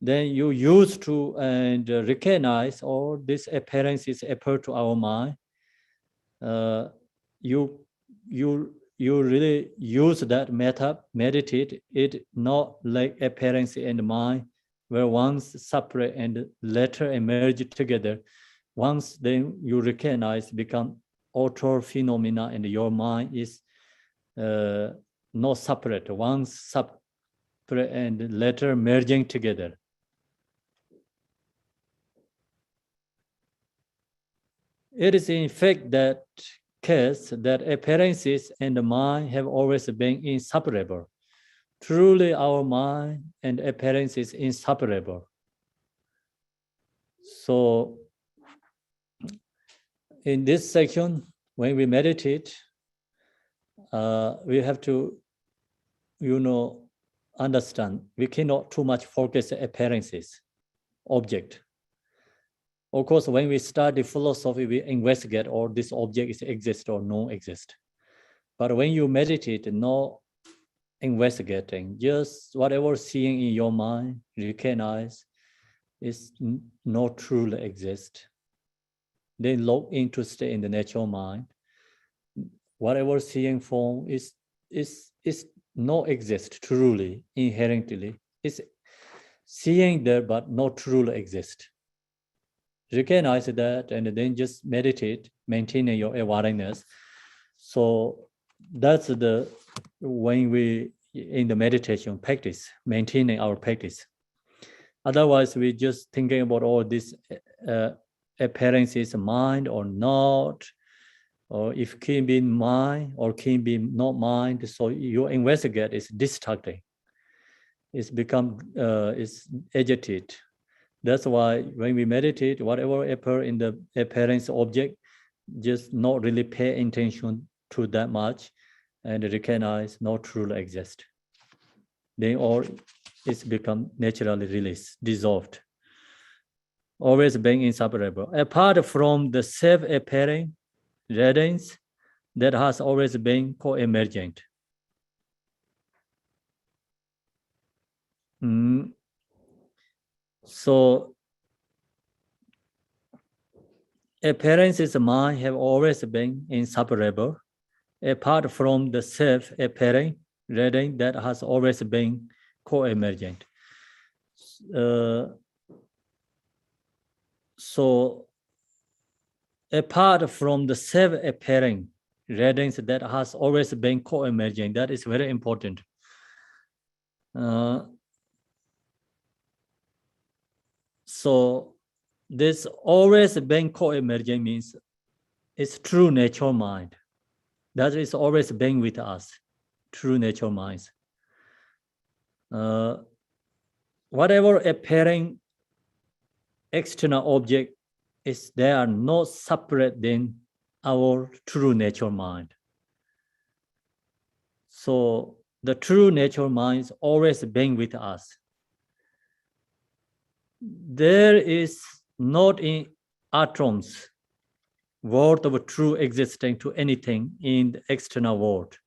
then you used to and recognize all these appearances appear to our mind. You really use that method, meditate it, not like appearance and mind were once separate and later emerge together. Once then you recognize, become auto phenomena, and your mind is not separate, once separate and later merging together. It is in fact that case that appearances and the mind have always been inseparable. Truly our mind and appearance is inseparable. So in this section, when we meditate, we have to, understand we cannot too much focus appearances, object. Of course, when we study philosophy, we investigate or this object exist or no exist. But when you meditate, no investigating, just whatever seeing in your mind, recognize is not truly exist. Then look interested in the natural mind. Whatever seeing form is not exist truly, inherently. It's seeing there, but not truly exist. Recognize that and then just meditate, maintaining your awareness. So that's the when we in the meditation practice, maintaining our practice. Otherwise, we just thinking about all these appearances, mind or not, or if can be mind or can be not mind. So your investigate is distracting. It's become it's agitated. That's why when we meditate, whatever appear in the appearance object, just not really pay attention to that much and recognize not truly exist. Then all it's become naturally released, dissolved. Always being inseparable. Apart from the self-appearing radiance that has always been co-emergent. So appearances of mind have always been inseparable, apart from the self-appearing radiance that has always been co-emergent. So apart from the self-appearing radiance that has always been co-emergent, that is very important. So this always been co-emergent means it's true natural mind. That is always been with us, true natural minds. Whatever appearing external object is, they are not separate than our true nature mind. So the true nature mind is always being with us. There is not in atoms world of true existing to anything in the external world.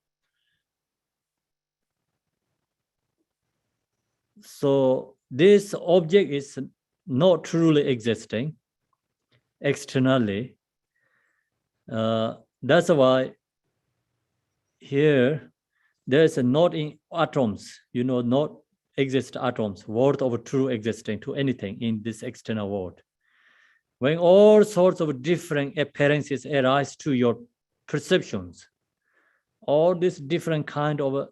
So this object is not truly existing externally. That's why here there's not in atoms, not exist atoms, world of true existing to anything in this external world. When all sorts of different appearances arise to your perceptions, all these different kind of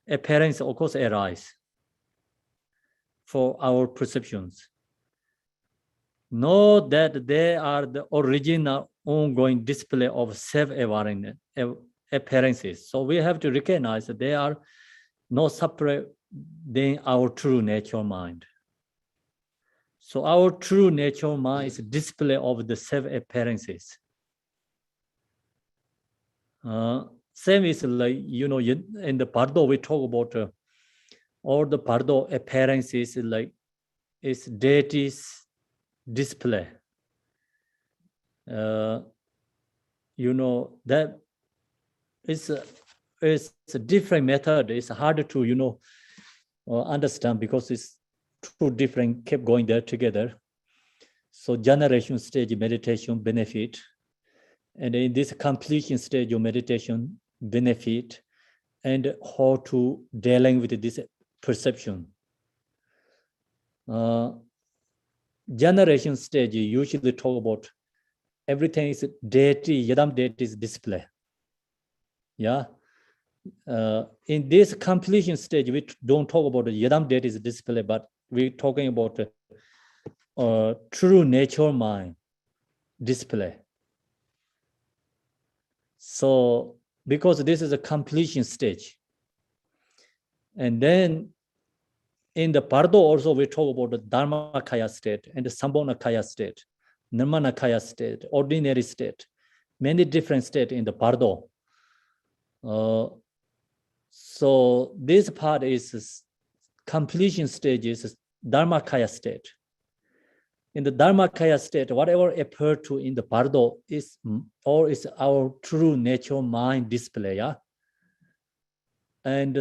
appearances of course arise for our perceptions. Know that they are the original ongoing display of self-awareness appearances. So we have to recognize that they are not separate than our true nature mind. So our true nature mind is a display of the self-appearances. Same is like, in the Bardo, we talk about all the Bardo appearances like it's deity's display. That it's a different method. It's hard to, understand because it's two different kept going there together. So generation stage meditation benefit, and in this completion stage of meditation benefit, and how to dealing with this perception. Generation stage usually talk about everything is deity, Yadam deity's display. Yeah. In this completion stage, we don't talk about the Yadam deity's display, but we're talking about true nature mind display. So because this is a completion stage, and then in the Pardo also we talk about the Dharmakaya state and the Sambhonakaya state, Nirmanakaya state, ordinary state, many different states in the Pardo. So this part is completion stage is Dharmakaya state. In the Dharmakaya state, whatever appeared to in the Pardo is our true nature mind display. Yeah? And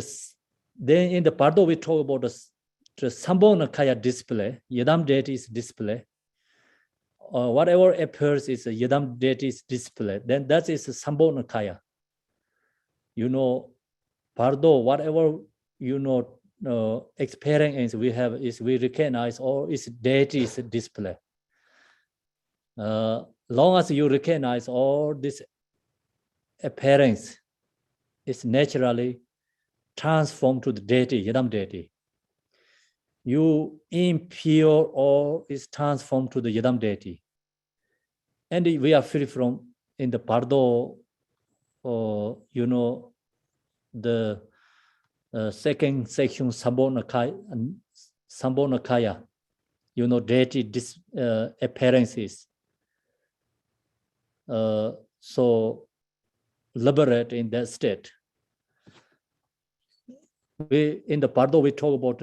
then in the Pardo we talk about the Sambhonakaya display, Yadam deity's display. Whatever appears is a Yadam deity's display. Then that is a Sambhonakaya. Pardo, whatever experience we have is we recognize or is deity's display. Long as you recognize all this appearance, is naturally transformed to the deity, Yadam deity. You impure or is transformed to the Yadam deity. And we are free from, in the Pardo, the second section, Sambhonakaya, deity appearances. So liberate in that state. In the Pardo, we talk about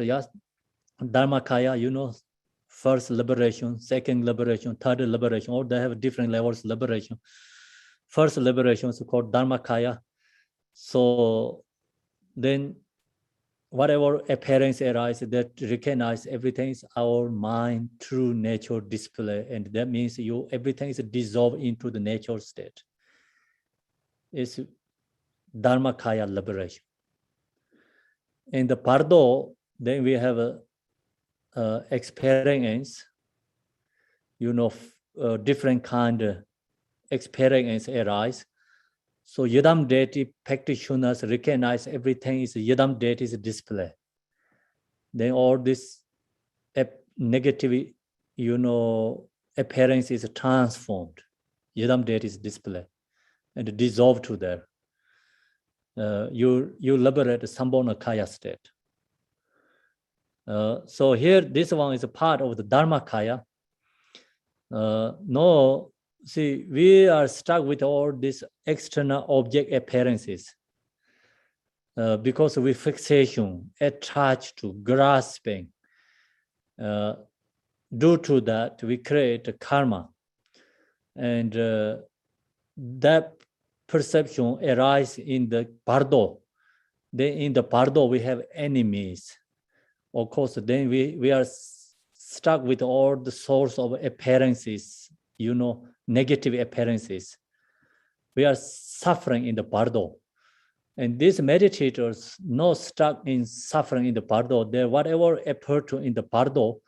Dharmakaya, first liberation, second liberation, third liberation, or they have different levels of liberation. First liberation is called Dharmakaya. So then whatever appearance arises that recognize everything is our mind true nature display, and that means everything is dissolved into the nature state. It's Dharmakaya liberation. In the Pardo, then we have a experience, different kind of experience arise. So Yadam deity practitioners recognize everything is Yadam deity's display. Then all this negative, appearance is transformed, Yadam deity's display, and dissolved to there. You liberate the Sambhonakaya state. So here, this one is a part of the Dharmakaya. No, see, we are stuck with all these external object appearances because we fixation, attached to, grasping. Due to that, we create a karma. And that perception arises in the bardo. Then in the bardo, we have enemies. Of course, then we are stuck with all the source of appearances, negative appearances. We are suffering in the bardo. And these meditators not stuck in suffering in the bardo. They whatever appear to in the bardo,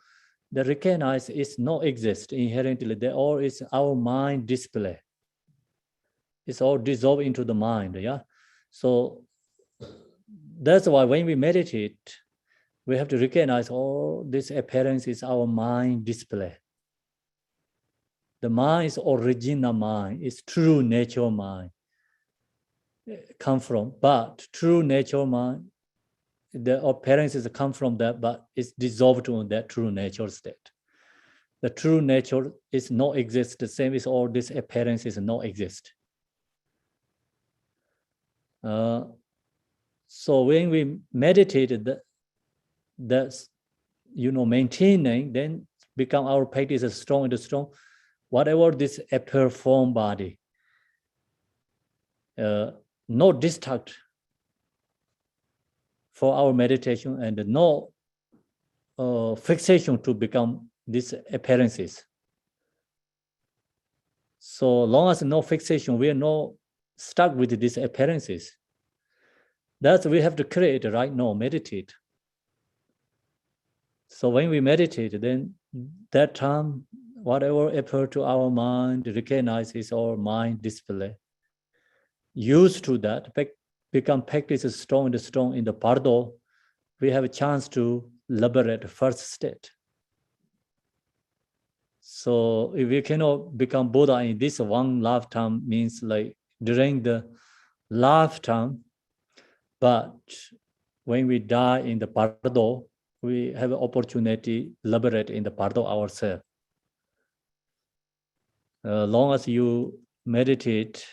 they recognize it's not exist inherently. They all is our mind display. It's all dissolved into the mind. Yeah. So that's why when we meditate, we have to recognize all this appearance is our mind display. The mind is original mind, it's true nature mind. Come from, but true nature mind, the appearances come from that, but it's dissolved to that true nature state. The true nature is not exist, the same as all these appearances not exist. So when we meditate, that's maintaining, then become our practice is strong and strong. Whatever this appear form body, no distract for our meditation and no fixation to become these appearances. So long as no fixation, we are not stuck with these appearances. That's we have to create right now, meditate. So when we meditate, then that time, whatever appear to our mind, recognizes our mind display. Used to that, become practice strong and strong in the bardo, we have a chance to liberate first state. So if we cannot become Buddha in this one lifetime, means like during the lifetime, but when we die in the bardo, we have an opportunity to liberate in the bardo ourselves. Long as you meditate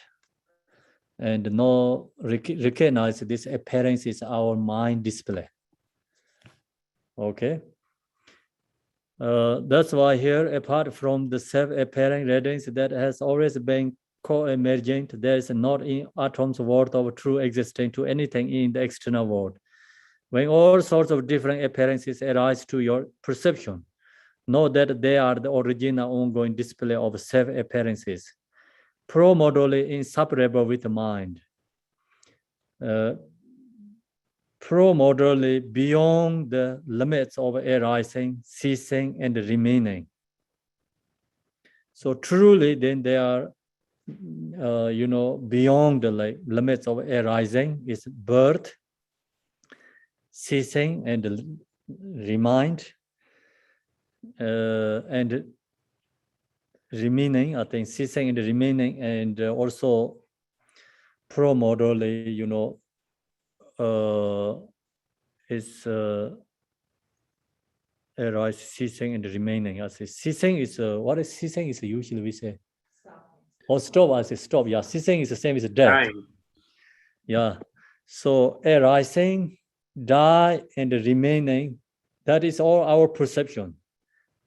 and no recognize this appearance is our mind display. Okay. That's why here, apart from the self-apparent radiance that has always been co-emergent, there is not in atoms worth of true existence to anything in the external world. When all sorts of different appearances arise to your perception, know that they are the original ongoing display of self-appearances, pro-modally inseparable with the mind, pro-modally beyond the limits of arising, ceasing, and remaining. So truly, then they are, beyond the limits of arising is birth, ceasing, and remind, and remaining. I think ceasing and remaining, and also pro-modally, is arise, ceasing, and remaining. I say ceasing is what is ceasing is usually we say stop. Or stop. I say stop. Yeah, ceasing is the same as death. Dying. Yeah. So arising, die, and remaining, that is all our perception,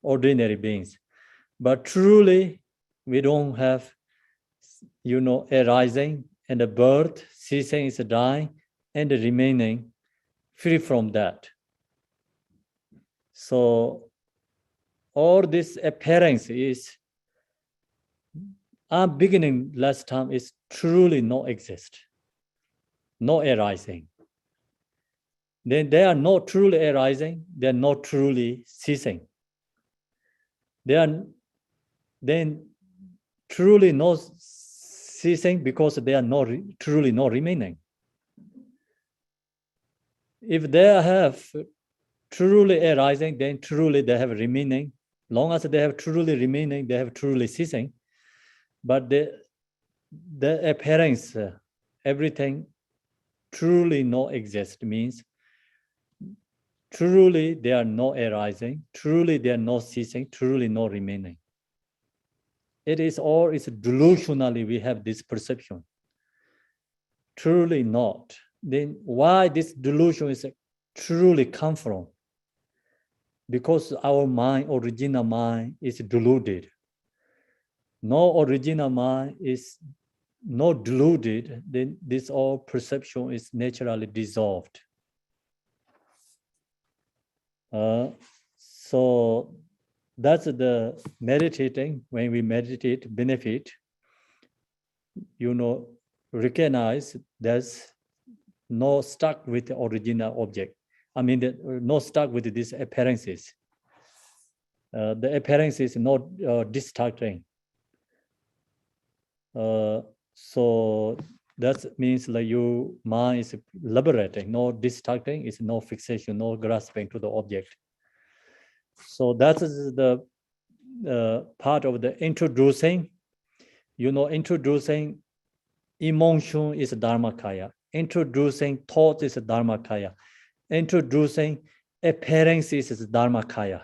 ordinary beings. But truly, we don't have, arising and the birth, ceasing is dying, and the remaining, free from that. So all this appearance is, our beginning last time is truly not exist, no arising. Then they are not truly arising, they are not truly ceasing. They are then truly not ceasing because they are not truly not remaining. If they have truly arising, then truly they have remaining. Long as they have truly remaining, they have truly ceasing. But the appearance, everything truly not exist means truly they are not arising, truly they are not ceasing, truly not remaining. it is or it's delusionally we have this perception. Truly not. Then why this delusion is truly come from? Because our mind, original mind, is deluded. No original mind is not deluded, then this all perception is naturally dissolved. So that's the meditating. When we meditate, benefit, recognize there's no stuck with the original object. I mean, no stuck with these appearances. The appearance is not distracting. So that means like your mind is liberating, no distracting, it's no fixation, no grasping to the object. So that is the part of the introducing. Introducing emotion is Dharmakaya. Introducing thought is Dharmakaya. Introducing appearances is Dharmakaya.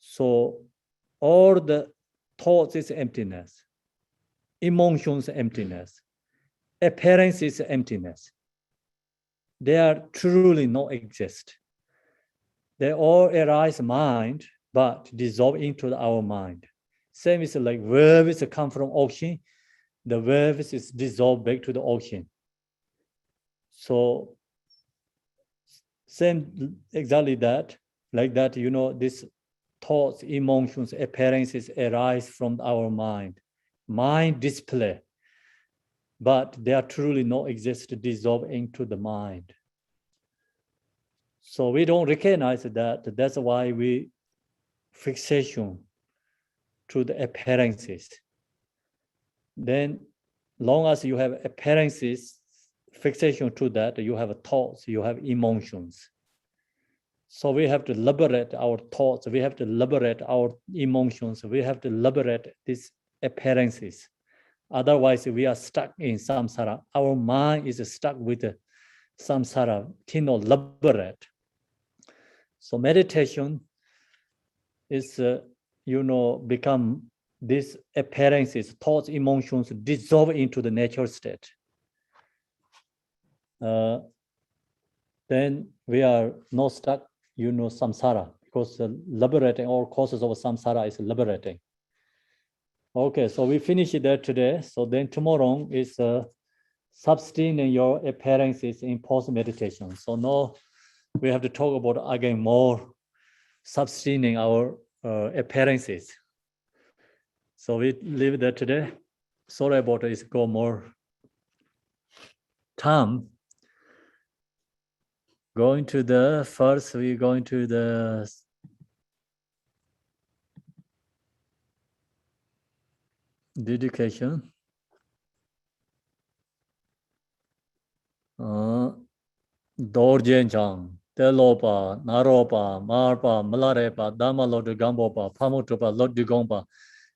So all the thoughts is emptiness. Emotions emptiness. Appearance is emptiness. They are truly not exist. They all arise mind, but dissolve into our mind. Same is like waves come from ocean. The waves is dissolved back to the ocean. So same exactly that, like that, this thoughts, emotions, appearances arise from our mind. Mind display, but they are truly not exist to dissolve into the mind. So we don't recognize that. That's why we fixation to the appearances. Then long as you have appearances, fixation to that, you have thoughts, you have emotions. So we have to liberate our thoughts, we have to liberate our emotions, we have to liberate these appearances. Otherwise, we are stuck in samsara. Our mind is stuck with the samsara, cannot liberate. So meditation is, become these appearances, thoughts, emotions dissolve into the natural state. Then we are not stuck, samsara, because liberating all causes of samsara is liberating. Okay, so we finish it there today. So then tomorrow is sustaining your appearances in post meditation. So now we have to talk about again more sustaining our appearances. So we leave it there today. Sorry about it, go more time. Going to the first, we're going to the dedication. Dorjenjang, Telopa, Naropa, Marpa, Malarepa, Dama Lord Gambopa, Pamutupa, Lord Gompa.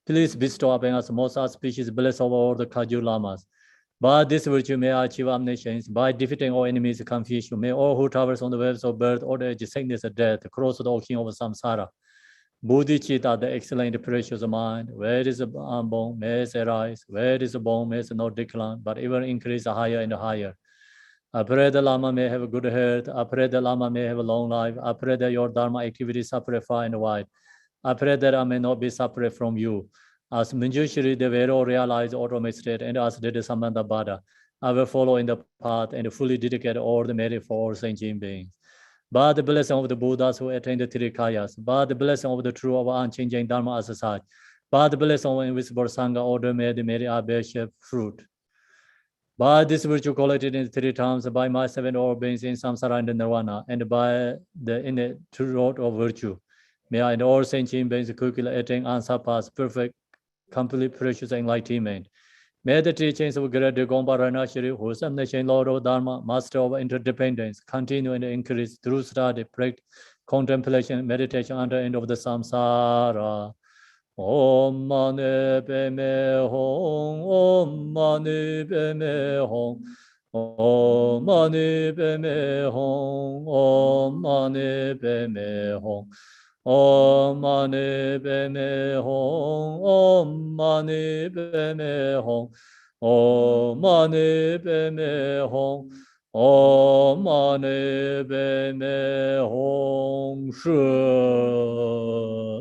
Please bestow upon us most auspicious bless over all the Kaju Lamas. By this virtue may I achieve omniscience, by defeating all enemies, confusion. May all who traverse on the waves of birth, old age, sickness, and death, cross the ocean of samsara. Bodhicitta, the excellent, precious mind, where is the bone, may it arise, where is the bone, may it not decline, but even increase higher and higher. I pray the Lama may have a good health. I pray the Lama may have a long life. I pray that your Dharma activities separate far and wide. I pray that I may not be separate from you. As Manjushri, the Vero realized ultimate state, and as did the Samanta Bada, I will follow in the path and fully dedicate all the merit for all sentient beings. By the blessing of the Buddhas who attain the Tirikayas, by the blessing of the true of unchanging Dharma as such, by the blessing of invisible Sangha, order may the merit I bear fruit. By this virtue collected in 3 times, by my 7 all beings in samsara and nirvana, and by the innate true road of virtue, may I and all sentient beings quickly attain unsurpassed, perfect, complete, precious enlightenment. May the teachings of Great Gompa Ranashri, who is omniscient Lord of Dharma, Master of interdependence, continue and increase through study, practice, contemplation, meditation under the end of the samsara. Om Mani Padme Hum, Om Mani Padme Hum, Om Mani Padme Hum, Om Mani Padme Hum, Om Mani Padme Hum. Om Mani Padme Hum. Om Mani Padme Hum. Om Mani Padme Hum. Sure.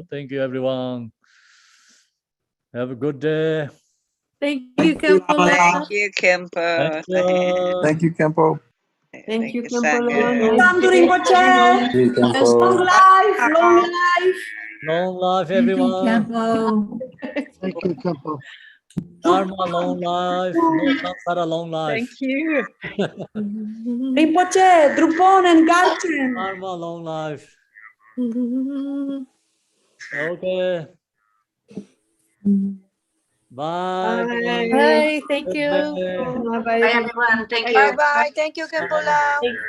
Thank you, everyone. Have a good day. Thank you, Kempola. Thank you, Kempo. Thank you. Thank you, Kempo. Thank you, Sangha. Kempola. Welcome to Rinpoche. Thank you, Kempo. Long life, long life. Long life, everyone. Thank you, Kempo. Dharma, long life. No samsara, long life. Thank you. Rinpoche, Drupon and Galchen. Dharma, long life. Okay. Bye. Bye. Thank you. Bye Bye, everyone. Thank you. Bye bye. Thank you, Kempola.